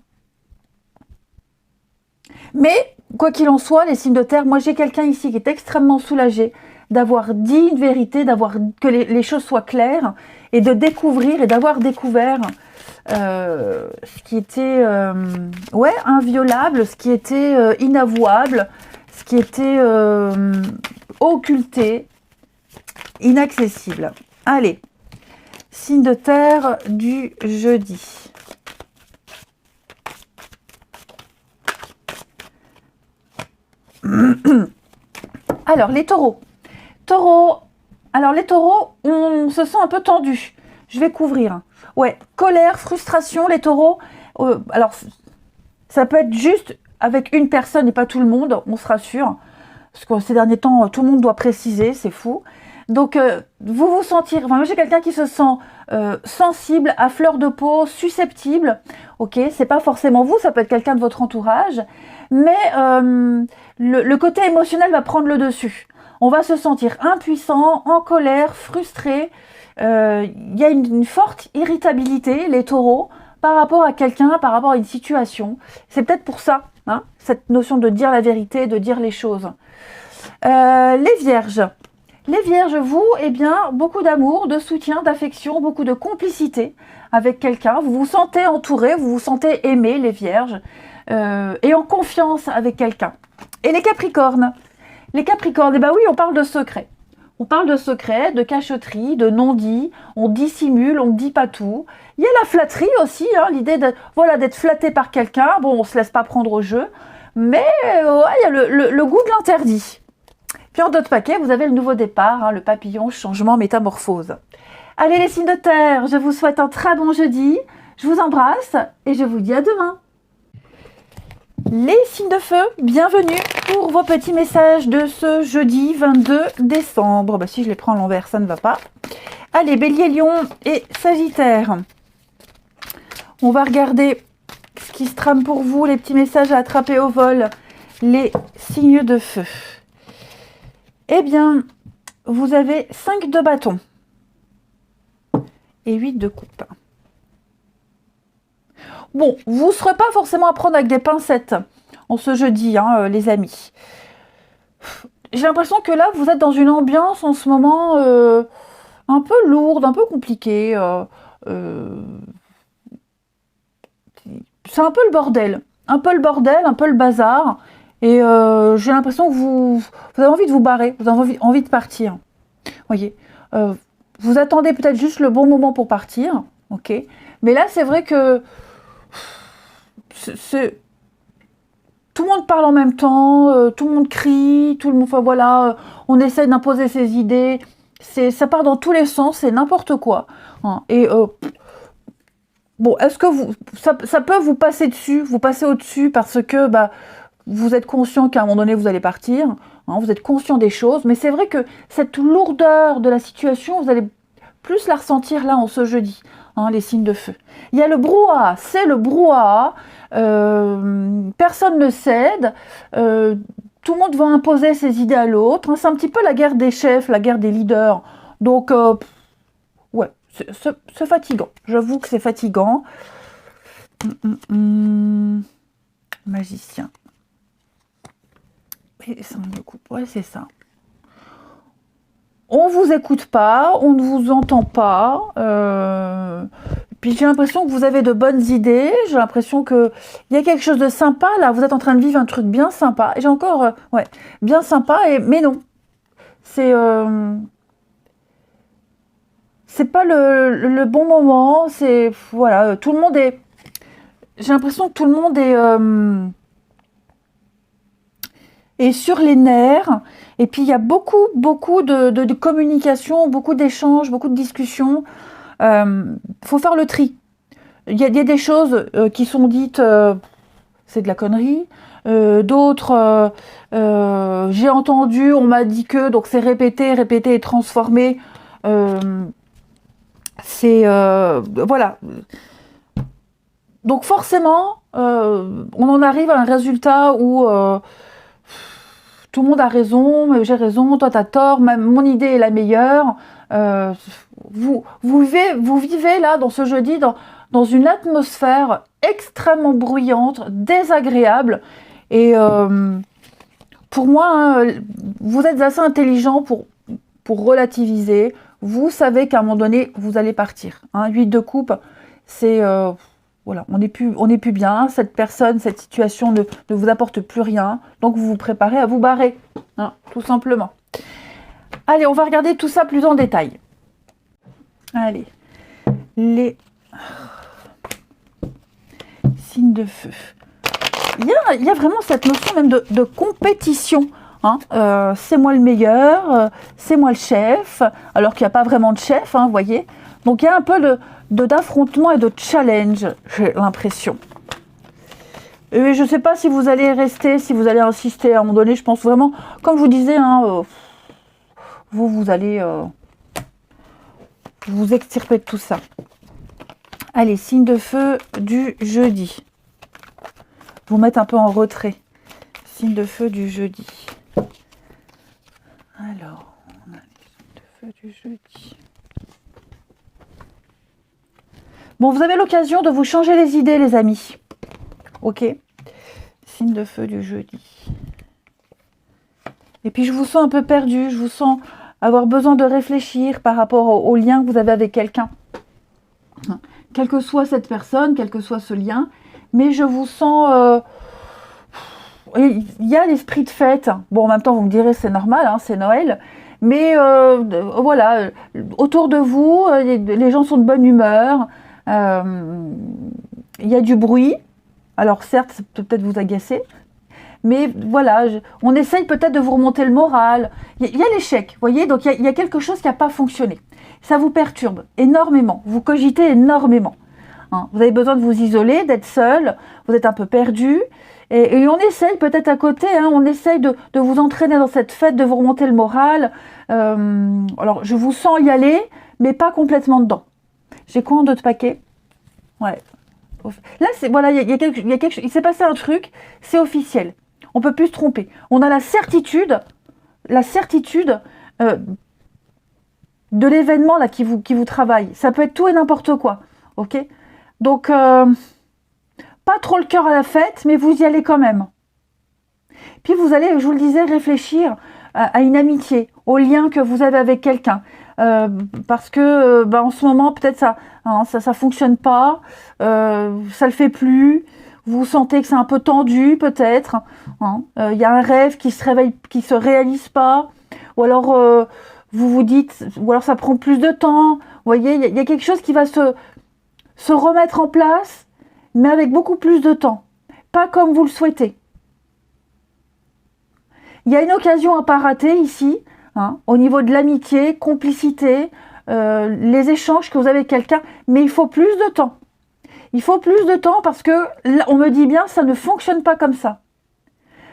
Mais, quoi qu'il en soit, les signes de terre, moi j'ai quelqu'un ici qui est extrêmement soulagé d'avoir dit une vérité, que les choses soient claires, et de découvrir, et d'avoir découvert ce qui était inviolable, ce qui était inavouable, ce qui était occulté, inaccessible. Allez, signe de terre du jeudi. Alors, les taureaux. Alors les taureaux, on se sent un peu tendu. Je vais couvrir. Ouais, colère, frustration, les taureaux. Alors, ça peut être juste avec une personne et pas tout le monde, on se rassure. Parce que ces derniers temps, tout le monde doit préciser, c'est fou. Donc, vous sentir... Enfin, moi, j'ai quelqu'un qui se sent sensible, à fleur de peau, susceptible. Ok, c'est pas forcément vous, ça peut être quelqu'un de votre entourage. Mais le côté émotionnel va prendre le dessus. On va se sentir impuissant, en colère, frustré. Il y a une forte irritabilité, les taureaux, par rapport à quelqu'un, par rapport à une situation. C'est peut-être pour ça, cette notion de dire la vérité, de dire les choses. Les vierges. Les vierges, vous, beaucoup d'amour, de soutien, d'affection, beaucoup de complicité avec quelqu'un. Vous vous sentez entouré, vous vous sentez aimé, les vierges, et en confiance avec quelqu'un. Et les capricornes. Les capricornes, oui, on parle de secret. On parle de secret, de cacheterie, de non-dit. On dissimule, on ne dit pas tout. Il y a la flatterie aussi, l'idée d'être flatté par quelqu'un. Bon, on ne se laisse pas prendre au jeu. Mais il y a le goût de l'interdit. Puis en d'autres paquets, vous avez le nouveau départ, le papillon, changement, métamorphose. Allez les signes de terre, je vous souhaite un très bon jeudi. Je vous embrasse et je vous dis à demain. Les signes de feu, bienvenue pour vos petits messages de ce jeudi 22 décembre. Si je les prends à l'envers, ça ne va pas. Allez, Bélier, Lion et Sagittaire. On va regarder ce qui se trame pour vous, les petits messages à attraper au vol. Les signes de feu. vous avez 5 de bâton et 8 de coupe. Bon, vous ne serez pas forcément à prendre avec des pincettes en ce jeudi, hein, les amis. J'ai l'impression que là, vous êtes dans une ambiance en ce moment un peu lourde, un peu compliquée. C'est un peu le bordel. Un peu le bordel, un peu le bazar. Et j'ai l'impression que vous avez envie de vous barrer, vous avez envie de partir. Voyez, vous attendez peut-être juste le bon moment pour partir, ok. Mais là, c'est vrai que tout le monde parle en même temps, tout le monde crie, tout le monde, enfin voilà, on essaie d'imposer ses idées. Ça part dans tous les sens, c'est n'importe quoi. Hein. Et bon, est-ce que ça peut vous passer dessus, vous passer au-dessus parce que vous êtes conscient qu'à un moment donné vous allez partir, hein, vous êtes conscient des choses, mais c'est vrai que cette lourdeur de la situation, vous allez plus la ressentir là en ce jeudi, hein, les signes de feu. Il y a le brouhaha, c'est le brouhaha, personne ne cède, tout le monde va imposer ses idées à l'autre, hein, c'est un petit peu la guerre des chefs, la guerre des leaders, donc ouais, c'est fatigant, j'avoue que c'est fatigant. Magicien. Et ça me coupe, ouais, c'est ça. On vous écoute pas, on ne vous entend pas. Puis j'ai l'impression que vous avez de bonnes idées. J'ai l'impression que il y a quelque chose de sympa là. Vous êtes en train de vivre un truc bien sympa. Et j'ai encore, ouais, bien sympa. Mais non, c'est pas le bon moment. C'est voilà, tout le monde est. J'ai l'impression que tout le monde est sur les nerfs. Et puis il y a beaucoup de communication, beaucoup d'échanges, beaucoup de discussions. Faut faire le tri. Il y a des choses qui sont dites, c'est de la connerie. D'autres, j'ai entendu, on m'a dit que, donc c'est répété et transformé. Voilà. Donc forcément, on en arrive à un résultat où tout le monde a raison, j'ai raison, toi t'as tort, même mon idée est la meilleure. Vous vivez là, dans ce jeudi, dans une atmosphère extrêmement bruyante, désagréable. Et pour moi, hein, vous êtes assez intelligent pour relativiser. Vous savez qu'à un moment donné, vous allez partir. Hein, 8 de coupe, c'est... voilà, on n'est plus bien, cette personne, cette situation ne vous apporte plus rien, donc vous vous préparez à vous barrer, hein, tout simplement. Allez, on va regarder tout ça plus en détail. Allez, les signes de feu. Il y a vraiment cette notion même de compétition. Hein, c'est moi le meilleur, c'est moi le chef, alors qu'il n'y a pas vraiment de chef, hein, vous voyez. Donc il y a un peu d'affrontement et de challenge, j'ai l'impression. Et je ne sais pas si vous allez rester, si vous allez insister à un moment donné. Je pense vraiment, comme je vous disais, hein, vous allez vous extirper de tout ça. Allez, signe de feu du jeudi. Vous mettre un peu en retrait. Signe de feu du jeudi. Alors, on a les signes de feu du jeudi. Bon, vous avez l'occasion de vous changer les idées, les amis. Ok. Signe de feu du jeudi. Et puis, je vous sens un peu perdu. Je vous sens avoir besoin de réfléchir par rapport au lien que vous avez avec quelqu'un. Quelle que soit cette personne, quel que soit ce lien. Mais je vous sens... il y a l'esprit de fête. Bon, en même temps, vous me direz, c'est normal, hein, c'est Noël. Mais voilà, autour de vous, les gens sont de bonne humeur. Il y a du bruit. Alors certes, ça peut peut-être vous agacer. Mais voilà, on essaye peut-être de vous remonter le moral. Il y a l'échec, vous voyez. Donc il y a quelque chose qui n'a pas fonctionné. Ça vous perturbe énormément. Vous cogitez énormément. Hein, vous avez besoin de vous isoler, d'être seul. Vous êtes un peu perdu. Et on essaye peut-être à côté, hein, on essaye de vous entraîner dans cette fête, de vous remonter le moral. Alors, je vous sens y aller, mais pas complètement dedans. J'ai quoi en d'autres paquets? Ouais. Là, voilà, il y a quelque chose. Il s'est passé un truc, c'est officiel. On peut plus se tromper. On a la certitude de l'événement là qui vous travaille. Ça peut être tout et n'importe quoi, ok? Donc, pas trop le cœur à la fête, mais vous y allez quand même. Puis vous allez, je vous le disais, réfléchir à une amitié, au lien que vous avez avec quelqu'un. Parce que en ce moment, peut-être ça fonctionne pas, ça le fait plus. Vous sentez que c'est un peu tendu, peut-être. Y a un rêve qui se réveille, qui se réalise pas. Ou alors vous vous dites, ou alors ça prend plus de temps. Vous voyez, il y a quelque chose qui va se remettre en place, mais avec beaucoup plus de temps. Pas comme vous le souhaitez. Il y a une occasion à pas rater ici, au niveau de l'amitié, complicité, les échanges que vous avez avec quelqu'un, mais il faut plus de temps. Il faut plus de temps parce que, là, on me dit bien, ça ne fonctionne pas comme ça.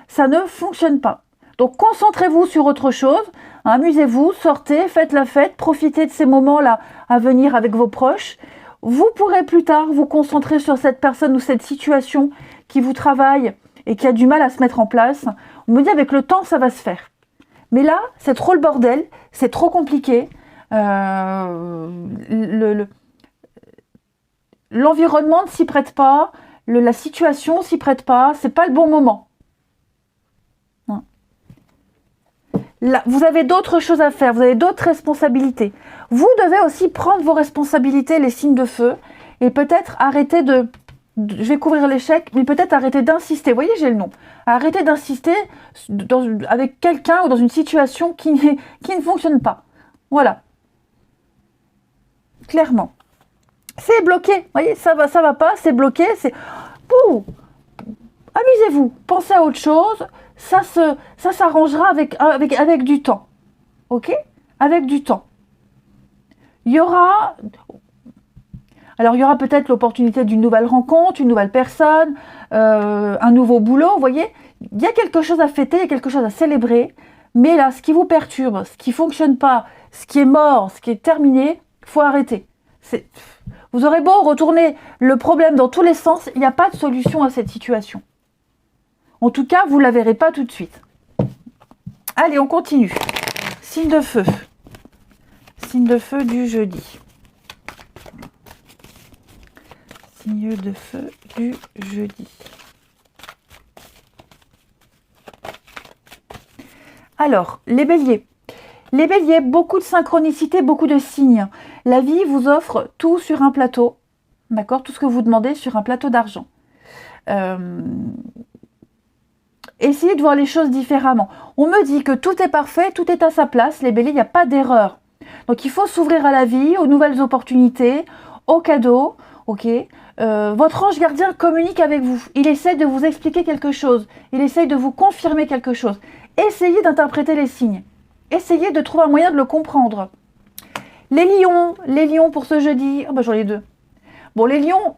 Ça ne fonctionne pas. Donc concentrez-vous sur autre chose, amusez-vous, sortez, faites la fête, profitez de ces moments-là à venir avec vos proches. Vous pourrez plus tard vous concentrer sur cette personne ou cette situation qui vous travaille et qui a du mal à se mettre en place. On me dit avec le temps, ça va se faire. Mais là, c'est trop le bordel, c'est trop compliqué. L'environnement ne s'y prête pas, la situation s'y prête pas, c'est pas le bon moment. Là, vous avez d'autres choses à faire, vous avez d'autres responsabilités. Vous devez aussi prendre vos responsabilités, les signes de feu, et peut-être arrêter je vais couvrir l'échec, mais peut-être arrêter d'insister. Vous voyez, j'ai le nom. Arrêter d'insister avec quelqu'un ou dans une situation qui ne fonctionne pas. Voilà. Clairement. C'est bloqué. Vous voyez, ça va pas, c'est bloqué. Amusez-vous. Pensez à autre chose. Ça s'arrangera avec du temps. Ok? Avec du temps. Il y aura peut-être l'opportunité d'une nouvelle rencontre, une nouvelle personne, un nouveau boulot, vous voyez. Il y a quelque chose à fêter, il y a quelque chose à célébrer. Mais là, ce qui vous perturbe, ce qui ne fonctionne pas, ce qui est mort, ce qui est terminé, il faut arrêter. Vous aurez beau retourner le problème dans tous les sens, il n'y a pas de solution à cette situation. En tout cas, vous ne la verrez pas tout de suite. Allez, on continue. Signe de feu. Signe de feu du jeudi. Signe de feu du jeudi. Alors, les béliers. Les béliers, beaucoup de synchronicité, beaucoup de signes. La vie vous offre tout sur un plateau. D'accord? Tout ce que vous demandez sur un plateau d'argent. Essayez de voir les choses différemment. On me dit que tout est parfait, tout est à sa place. Les béliers, il n'y a pas d'erreur. Donc, il faut s'ouvrir à la vie, aux nouvelles opportunités, aux cadeaux. Ok, votre ange gardien communique avec vous. Il essaie de vous expliquer quelque chose. Il essaie de vous confirmer quelque chose. Essayez d'interpréter les signes. Essayez de trouver un moyen de le comprendre. Les lions pour ce jeudi. J'en ai deux. Bon, les lions,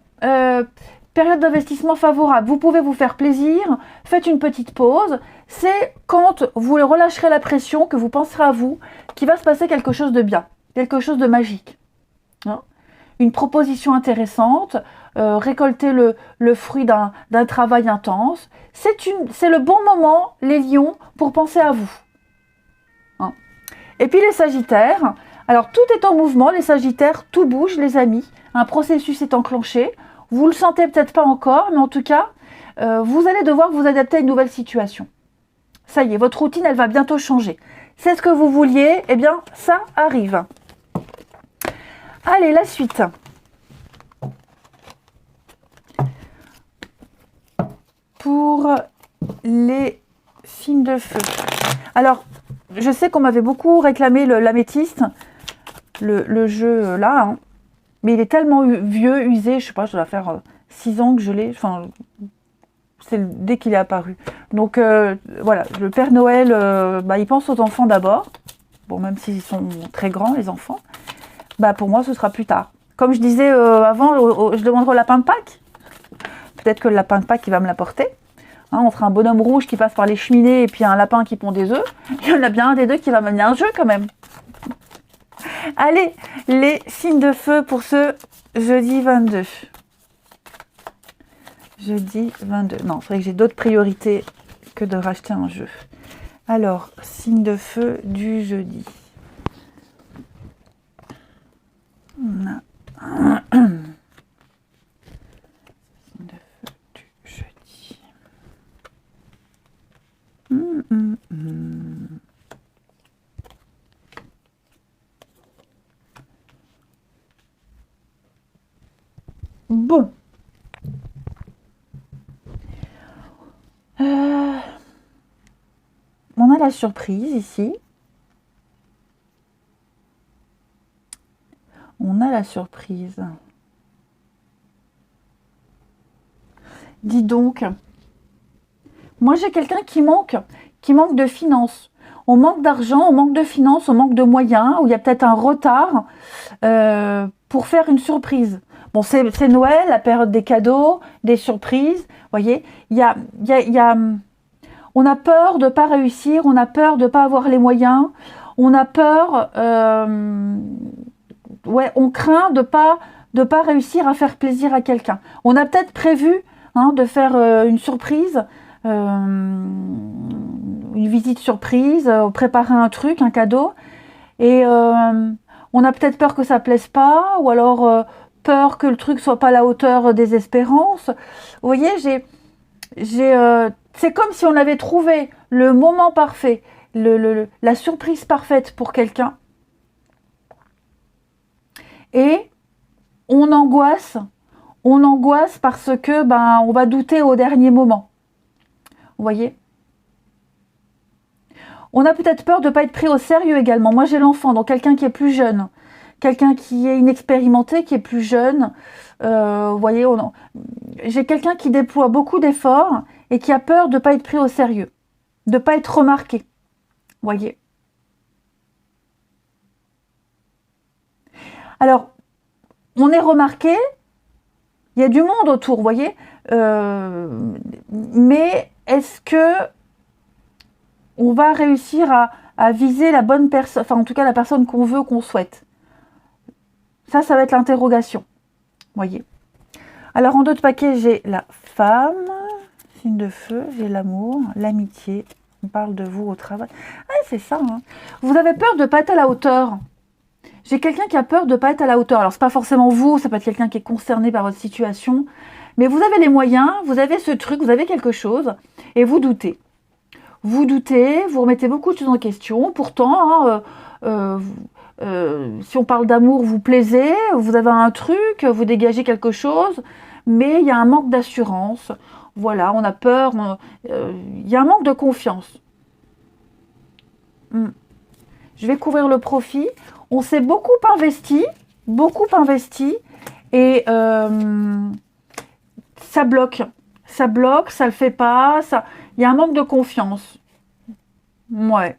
période d'investissement favorable. Vous pouvez vous faire plaisir. Faites une petite pause. C'est quand vous relâcherez la pression, que vous penserez à vous, qu'il va se passer quelque chose de bien. Quelque chose de magique. Une proposition intéressante, récolter le fruit d'un travail intense. C'est le bon moment, les lions, pour penser à vous. Et puis les sagittaires, alors tout est en mouvement, les sagittaires, tout bouge les amis, un processus est enclenché, vous le sentez peut-être pas encore, mais en tout cas, vous allez devoir vous adapter à une nouvelle situation. Ça y est, votre routine, elle va bientôt changer. C'est ce que vous vouliez, eh bien, ça arrive. Allez, la suite. Pour les signes de feu. Alors, je sais qu'on m'avait beaucoup réclamé l'améthyste, le jeu là, mais il est tellement vieux, usé, je sais pas, ça doit faire 6 ans que je l'ai, c'est dès qu'il est apparu. Donc voilà, le Père Noël, il pense aux enfants d'abord, bon, même s'ils sont très grands, les enfants, pour moi ce sera plus tard. Comme je disais avant, je demanderai au lapin de Pâques, peut-être que le lapin de Pâques il va me l'apporter. Entre un bonhomme rouge qui passe par les cheminées et puis un lapin qui pond des œufs, il y en a bien un des deux qui va m'amener un jeu quand même. Allez, les signes de feu pour ce jeudi 22. Jeudi 22. Non, c'est vrai que j'ai d'autres priorités que de racheter un jeu. Alors, signe de feu du jeudi. On a signe de feu du jeudi. Bon. On a la surprise ici. On a la surprise. Dis donc, moi j'ai quelqu'un qui manque de finances. On manque d'argent, on manque de finances, on manque de moyens, ou il y a peut-être un retard pour faire une surprise. Bon, c'est Noël, la période des cadeaux, des surprises. Vous voyez, on a peur de ne pas réussir, on a peur de ne pas avoir les moyens, on a peur, on craint de pas réussir à faire plaisir à quelqu'un. On a peut-être prévu de faire une surprise, une visite surprise, préparer un truc, un cadeau, et on a peut-être peur que ça plaise pas, ou alors peur que le truc soit pas à la hauteur des espérances. Vous voyez, c'est comme si on avait trouvé le moment parfait, la surprise parfaite pour quelqu'un, et on angoisse parce que on va douter au dernier moment. Vous voyez ? On a peut-être peur de ne pas être pris au sérieux également. Moi, j'ai l'enfant, donc quelqu'un qui est plus jeune, quelqu'un qui est inexpérimenté, qui est plus jeune. Vous voyez, j'ai quelqu'un qui déploie beaucoup d'efforts et qui a peur de ne pas être pris au sérieux, de ne pas être remarqué. Vous voyez ? Alors, on est remarqué, il y a du monde autour, vous voyez, mais est-ce que on va réussir à viser la bonne personne, enfin en tout cas la personne qu'on veut, qu'on souhaite? Ça va être l'interrogation, voyez. Alors en d'autres paquets, j'ai la femme, signe de feu, j'ai l'amour, l'amitié, on parle de vous au travail. Ah, c'est ça, hein. Vous avez peur de ne pas être à la hauteur. J'ai quelqu'un qui a peur de ne pas être à la hauteur. Alors c'est pas forcément vous, ça peut être quelqu'un qui est concerné par votre situation, mais vous avez les moyens, vous avez ce truc, vous avez quelque chose, et vous doutez. Vous doutez, vous remettez beaucoup de choses en question. Pourtant, si on parle d'amour, vous plaisez, vous avez un truc, vous dégagez quelque chose, mais il y a un manque d'assurance. Voilà, on a peur, il y a un manque de confiance. Je vais couvrir le profit. On s'est beaucoup investi, et ça bloque, ça le fait pas, il y a un manque de confiance. Ouais.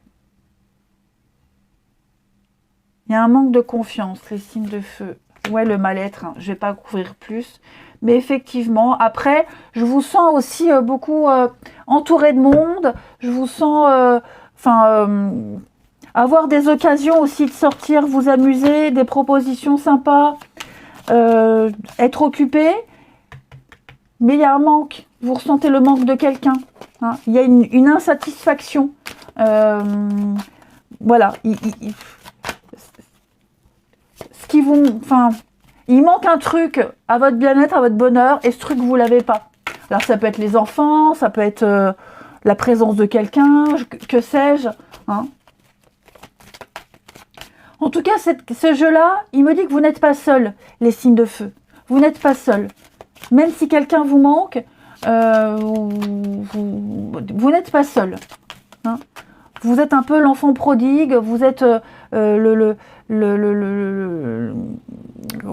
Il y a un manque de confiance, les signes de feu. Ouais, le mal-être, hein. Je vais pas couvrir plus. Mais effectivement, après, je vous sens aussi beaucoup entouré de monde. Je vous sens, avoir des occasions aussi de sortir, vous amuser, des propositions sympas, être occupé. Mais il y a un manque. Vous ressentez le manque de quelqu'un. Hein. Il y a une insatisfaction. Voilà. Il manque un truc à votre bien-être, à votre bonheur, et ce truc, vous l'avez pas. Alors, ça peut être les enfants, ça peut être la présence de quelqu'un, que sais-je. Hein. En tout cas, ce jeu-là, il me dit que vous n'êtes pas seul, les signes de feu. Vous n'êtes pas seul. Même si quelqu'un vous manque, vous n'êtes pas seul. Hein. Vous êtes un peu l'enfant prodigue, vous êtes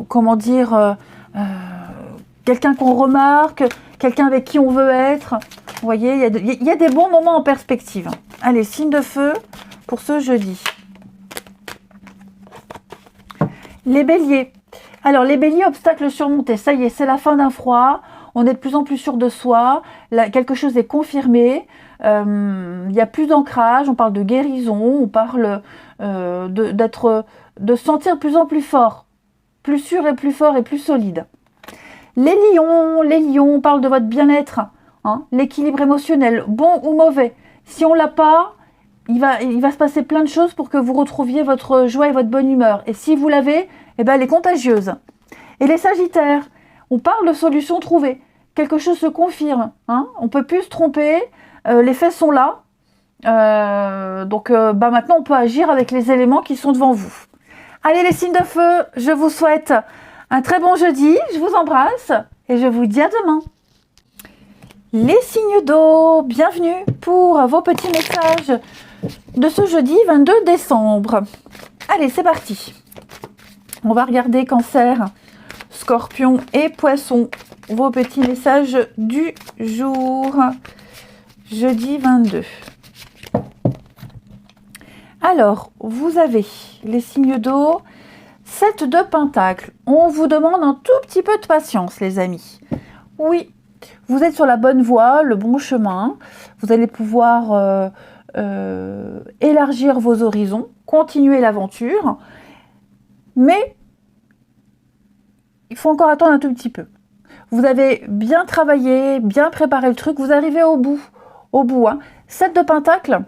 comment dire, quelqu'un qu'on remarque, quelqu'un avec qui on veut être. Vous voyez, il y a des bons moments en perspective. Allez, signe de feu pour ce jeudi. Les béliers. Alors, les béliers, obstacles surmontés. Ça y est, c'est la fin d'un froid. On est de plus en plus sûr de soi. Là, quelque chose est confirmé. Il y a plus d'ancrage. On parle de guérison. On parle de sentir de plus en plus fort. Plus sûr et plus fort et plus solide. Les lions, on parle de votre bien-être. Hein, l'équilibre émotionnel, bon ou mauvais. Si on l'a pas, il va se passer plein de choses pour que vous retrouviez votre joie et votre bonne humeur. Et si vous l'avez, eh ben, elle est contagieuse. Et les Sagittaires, on parle de solutions trouvées. Quelque chose se confirme. Hein, on ne peut plus se tromper. Les faits sont là. Donc maintenant, on peut agir avec les éléments qui sont devant vous. Allez, les signes de feu, je vous souhaite un très bon jeudi. Je vous embrasse et je vous dis à demain. Les signes d'eau, bienvenue pour vos petits messages de ce jeudi 22 décembre. Allez, c'est parti. On va regarder Cancer, Scorpion et Poisson. Vos petits messages du jour, jeudi 22. Alors, vous avez les signes d'eau, 7 de Pentacle. On vous demande un tout petit peu de patience, les amis. Oui, vous êtes sur la bonne voie, le bon chemin. Vous allez pouvoir élargir vos horizons, continuer l'aventure. Mais il faut encore attendre un tout petit peu. Vous avez bien travaillé, bien préparé le truc. Vous arrivez au bout. Hein. 7 de Pentacle,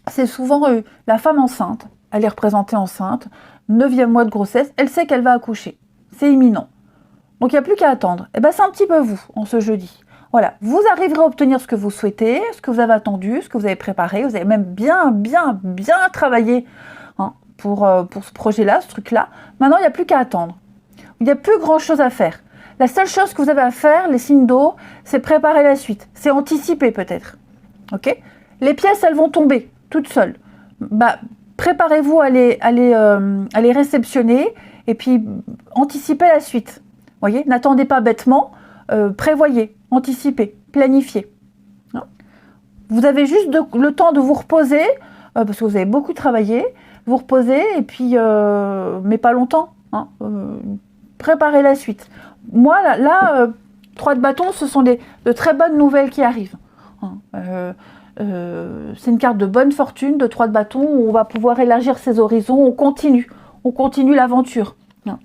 c'est souvent la femme enceinte. Elle est représentée enceinte. 9e mois de grossesse. Elle sait qu'elle va accoucher. C'est imminent. Donc il n'y a plus qu'à attendre. Et bien c'est un petit peu vous, en ce jeudi. Voilà, vous arriverez à obtenir ce que vous souhaitez, ce que vous avez attendu, ce que vous avez préparé. Vous avez même bien travaillé hein, pour ce projet-là, ce truc-là. Maintenant, il n'y a plus qu'à attendre. Il n'y a plus grand-chose à faire. La seule chose que vous avez à faire, les signes d'eau, c'est préparer la suite. C'est anticiper peut-être. Ok ? Les pièces, elles vont tomber toutes seules. Bah, préparez-vous à les réceptionner et puis anticipez la suite. Voyez, n'attendez pas bêtement, prévoyez, anticipez, planifiez. Hein, vous avez juste le temps de vous reposer, parce que vous avez beaucoup travaillé, vous reposer, et puis, mais pas longtemps. Hein, préparez la suite. Moi, là 3 de bâton, ce sont de très bonnes nouvelles qui arrivent. Hein, c'est une carte de bonne fortune, de 3 de bâton, où on va pouvoir élargir ses horizons, on continue l'aventure. Hein.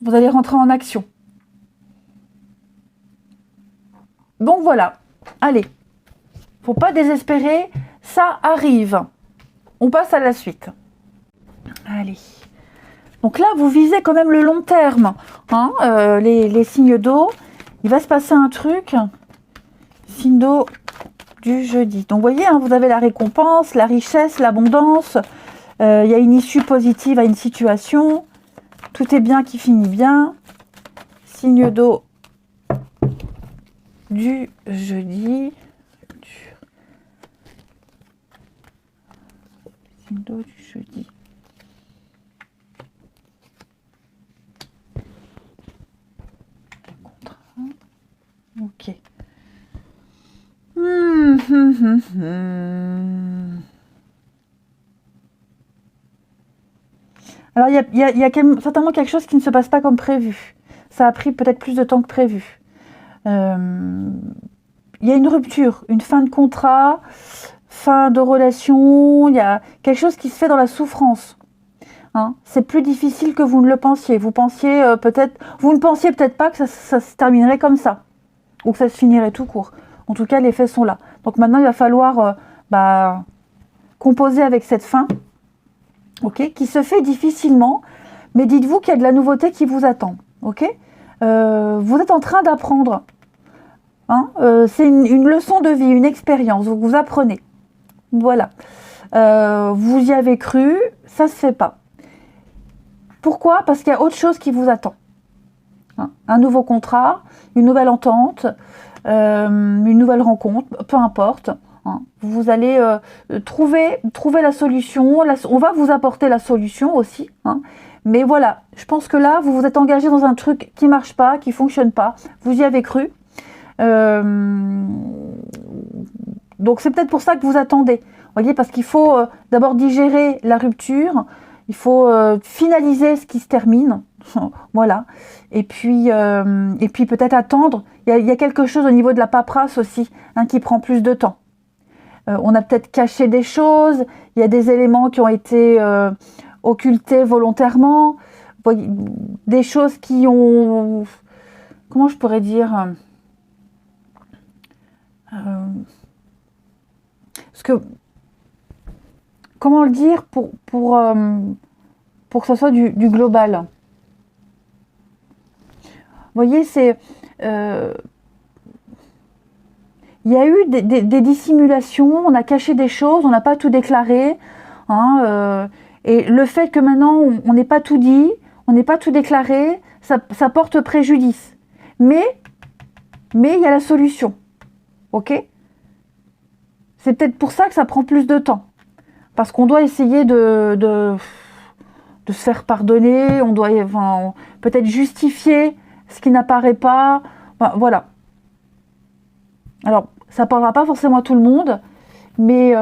Vous allez rentrer en action. Donc voilà, allez, faut pas désespérer, ça arrive. On passe à la suite. Allez. Donc là, vous visez quand même le long terme. Hein, les signes d'eau, il va se passer un truc. Signe d'eau du jeudi. Donc vous voyez, hein, vous avez la récompense, la richesse, l'abondance. Il y a une issue positive à une situation. Tout est bien qui finit bien. Signe d'eau du jeudi. Signe d'eau du jeudi. Ok. Alors, il y a certainement quelque chose qui ne se passe pas comme prévu. Ça a pris peut-être plus de temps que prévu. Il y a une rupture, une fin de contrat, fin de relation. Il y a quelque chose qui se fait dans la souffrance. Hein, c'est plus difficile que vous ne le pensiez. Vous ne pensiez peut-être pas que ça se terminerait comme ça. Ou que ça se finirait tout court. En tout cas, les faits sont là. Donc maintenant, il va falloir composer avec cette fin, ok, qui se fait difficilement, mais dites-vous qu'il y a de la nouveauté qui vous attend. Ok, vous êtes en train d'apprendre. Hein, c'est une leçon de vie, une expérience. Vous apprenez. Voilà. Vous y avez cru, ça ne se fait pas. Pourquoi ? Parce qu'il y a autre chose qui vous attend. Hein, un nouveau contrat, une nouvelle entente, une nouvelle rencontre, peu importe. Hein. Vous allez trouver la solution. On va vous apporter la solution aussi. Hein. Mais voilà, je pense que là, vous vous êtes engagé dans un truc qui ne marche pas, qui ne fonctionne pas. Vous y avez cru. Donc c'est peut-être pour ça que vous attendez. Vous voyez, parce qu'il faut d'abord digérer la rupture. Il faut finaliser ce qui se termine. Voilà. Et puis peut-être attendre. Il y a quelque chose au niveau de la paperasse aussi, hein, qui prend plus de temps. On a peut-être caché des choses. Il y a des éléments qui ont été occultés volontairement. Des choses qui ont... Comment je pourrais dire parce que... Comment le dire pour pour que ce soit du global. Vous voyez, c'est... il y a eu des dissimulations, on a caché des choses, on n'a pas tout déclaré. Hein, et le fait que maintenant, on n'ait pas tout dit, on n'ait pas tout déclaré, ça porte préjudice. Mais il y a la solution. Ok? C'est peut-être pour ça que ça prend plus de temps. Parce qu'on doit essayer de se faire pardonner, on doit peut-être justifier ce qui n'apparaît pas. Enfin, voilà. Alors, ça ne parlera pas forcément à tout le monde, mais...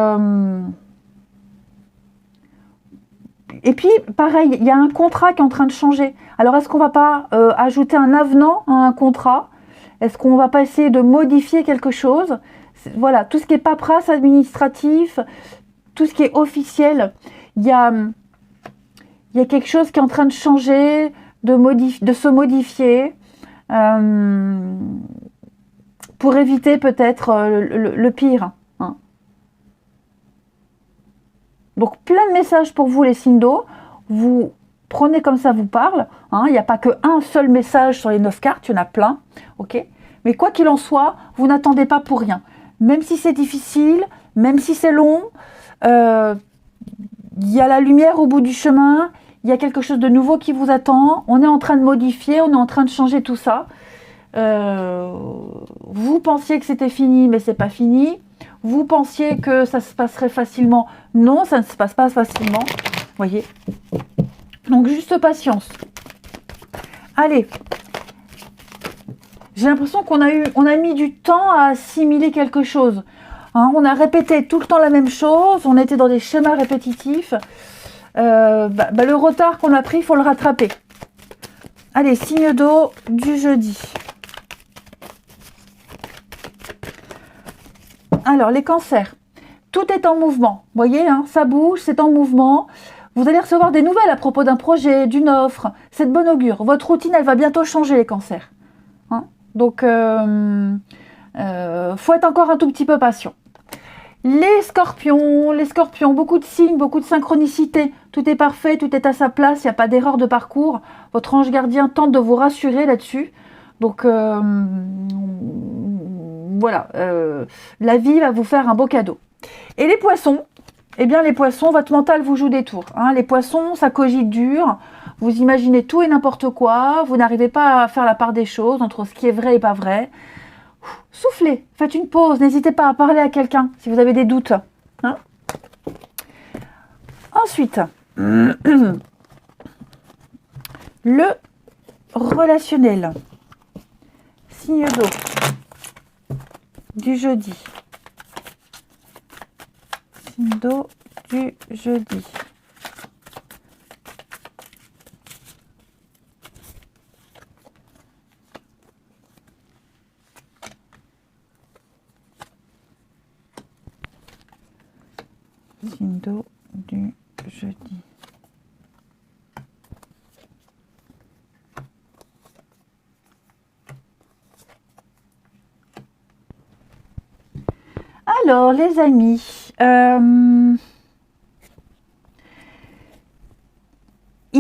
Et puis, pareil, il y a un contrat qui est en train de changer. Alors, est-ce qu'on ne va pas ajouter un avenant à un contrat? Est-ce qu'on ne va pas essayer de modifier quelque chose? Voilà, tout ce qui est paperasse administratif, tout ce qui est officiel, il y a quelque chose qui est en train de changer, de se modifier, pour éviter peut-être le pire. Hein. Donc, plein de messages pour vous, les signes d'eau. Vous prenez comme ça vous parle. Hein. Il n'y a pas qu'un seul message sur les 9 cartes, il y en a plein. Ok ? Mais quoi qu'il en soit, vous n'attendez pas pour rien. Même si c'est difficile, même si c'est long, il y a la lumière au bout du chemin, il y a quelque chose de nouveau qui vous attend. On est en train de modifier, on est en train de changer tout ça. Vous pensiez que c'était fini, mais c'est pas fini. Vous pensiez que ça se passerait facilement. Non, ça ne se passe pas facilement. Voyez. Donc juste patience. Allez. J'ai l'impression qu'on a mis du temps à assimiler quelque chose. Hein, on a répété tout le temps la même chose. On était dans des schémas répétitifs. Le retard qu'on a pris, il faut le rattraper. Allez, signe d'eau du jeudi. Alors, les cancers. Tout est en mouvement. Vous voyez, hein, ça bouge, c'est en mouvement. Vous allez recevoir des nouvelles à propos d'un projet, d'une offre. C'est de bon augure. Votre routine, elle va bientôt changer, les cancers. Hein, donc, faut être encore un tout petit peu patient. Les scorpions, beaucoup de signes, beaucoup de synchronicité. Tout est parfait, tout est à sa place, il n'y a pas d'erreur de parcours. Votre ange gardien tente de vous rassurer là-dessus. Donc, voilà, la vie va vous faire un beau cadeau. Et les poissons, eh bien les poissons, votre mental vous joue des tours. Hein. Les poissons, ça cogite dur. Vous imaginez tout et n'importe quoi. Vous n'arrivez pas à faire la part des choses entre ce qui est vrai et pas vrai. Soufflez, faites une pause, n'hésitez pas à parler à quelqu'un si vous avez des doutes. Hein. Ensuite, le relationnel. Signe d'eau du jeudi. Signe d'eau du jeudi. Signe d'eau du jeudi. Alors, les amis, il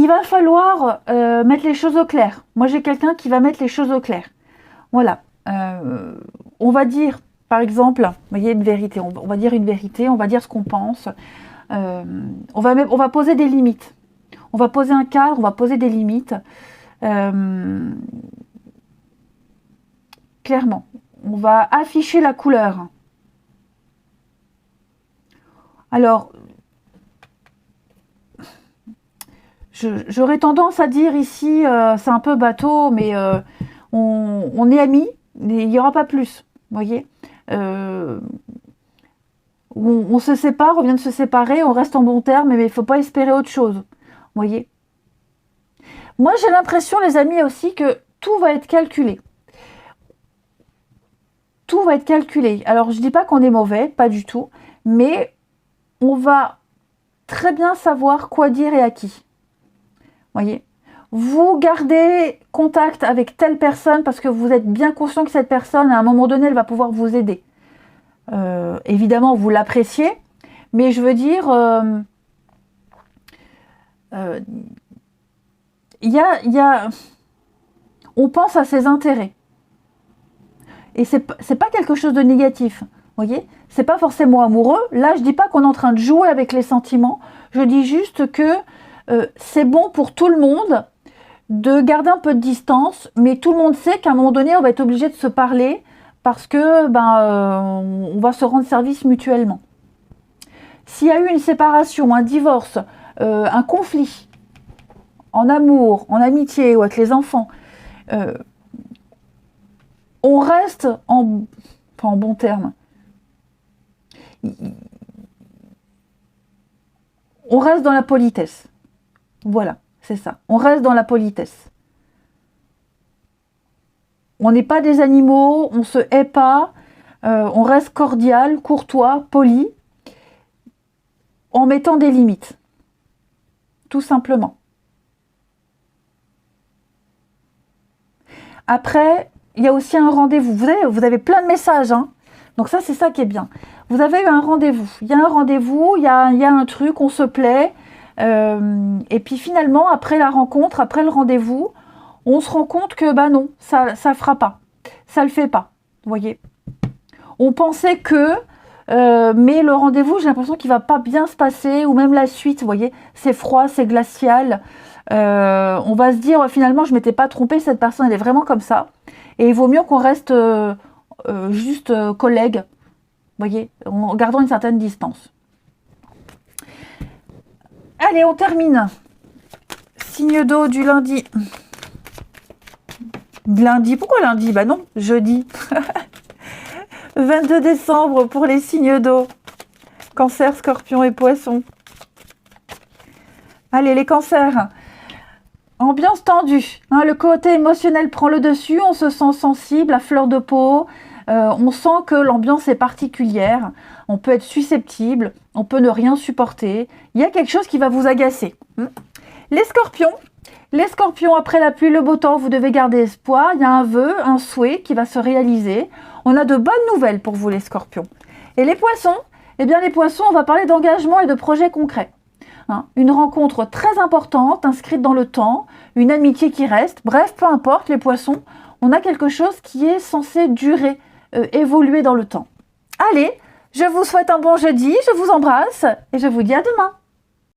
va falloir mettre les choses au clair. Moi, j'ai quelqu'un qui va mettre les choses au clair. Voilà. On va dire, par exemple, vous voyez, une vérité. On va dire une vérité, on va dire ce qu'on pense. On va poser des limites. On va poser un cadre, on va poser des limites. Clairement. On va afficher la couleur. Alors, j'aurais tendance à dire ici, c'est un peu bateau, mais on est amis, mais il n'y aura pas plus, vous voyez. On se sépare, on vient de se séparer, on reste en bon terme, mais il ne faut pas espérer autre chose, vous voyez. Moi, j'ai l'impression, les amis, aussi, que tout va être calculé. Tout va être calculé. Alors, je ne dis pas qu'on est mauvais, pas du tout, mais on va très bien savoir quoi dire et à qui. Voyez, vous gardez contact avec telle personne parce que vous êtes bien conscient que cette personne, à un moment donné, elle va pouvoir vous aider. Évidemment, vous l'appréciez, mais je veux dire, euh, on pense à ses intérêts. Et c'est pas quelque chose de négatif. Vous voyez, c'est pas forcément amoureux. Là, je dis pas qu'on est en train de jouer avec les sentiments. Je dis juste que c'est bon pour tout le monde de garder un peu de distance, mais tout le monde sait qu'à un moment donné, on va être obligé de se parler parce que on va se rendre service mutuellement. S'il y a eu une séparation, un divorce, un conflit, en amour, en amitié ou avec les enfants, on reste en bon terme. On reste dans la politesse. Voilà, c'est ça. On reste dans la politesse. On n'est pas des animaux, on se hait pas, on reste cordial, courtois, poli, en mettant des limites. Tout simplement. Après, il y a aussi un rendez-vous. Vous avez plein de messages, hein. Donc ça, c'est ça qui est bien. Vous avez eu un rendez-vous. Il y a un rendez-vous, il y a un truc, on se plaît. Et puis finalement, après la rencontre, après le rendez-vous, on se rend compte que non, ça fera pas. Ça le fait pas. Vous voyez. On pensait que, mais le rendez-vous, j'ai l'impression qu'il va pas bien se passer, ou même la suite, vous voyez, c'est froid, c'est glacial. On va se dire, finalement, je m'étais pas trompée, cette personne, elle est vraiment comme ça. Et il vaut mieux qu'on reste juste collègues, vous voyez, en gardant une certaine distance. Allez, on termine. Signe d'eau du lundi. Lundi, pourquoi lundi? Bah non, jeudi. 22 décembre pour les signes d'eau. Cancer, Scorpion et Poisson. Allez, les cancers. Ambiance tendue. Hein, le côté émotionnel prend le dessus. On se sent sensible, à fleur de peau. On sent que l'ambiance est particulière. On peut être susceptible. On peut ne rien supporter. Il y a quelque chose qui va vous agacer. Les scorpions, après la pluie, le beau temps, vous devez garder espoir. Il y a un vœu, un souhait qui va se réaliser. On a de bonnes nouvelles pour vous, les scorpions. Et les poissons, eh bien les poissons, on va parler d'engagement et de projets concrets. Hein, une rencontre très importante, inscrite dans le temps, une amitié qui reste. Bref, peu importe, les poissons, on a quelque chose qui est censé durer, évoluer dans le temps. Allez, je vous souhaite un bon jeudi, je vous embrasse et je vous dis à demain.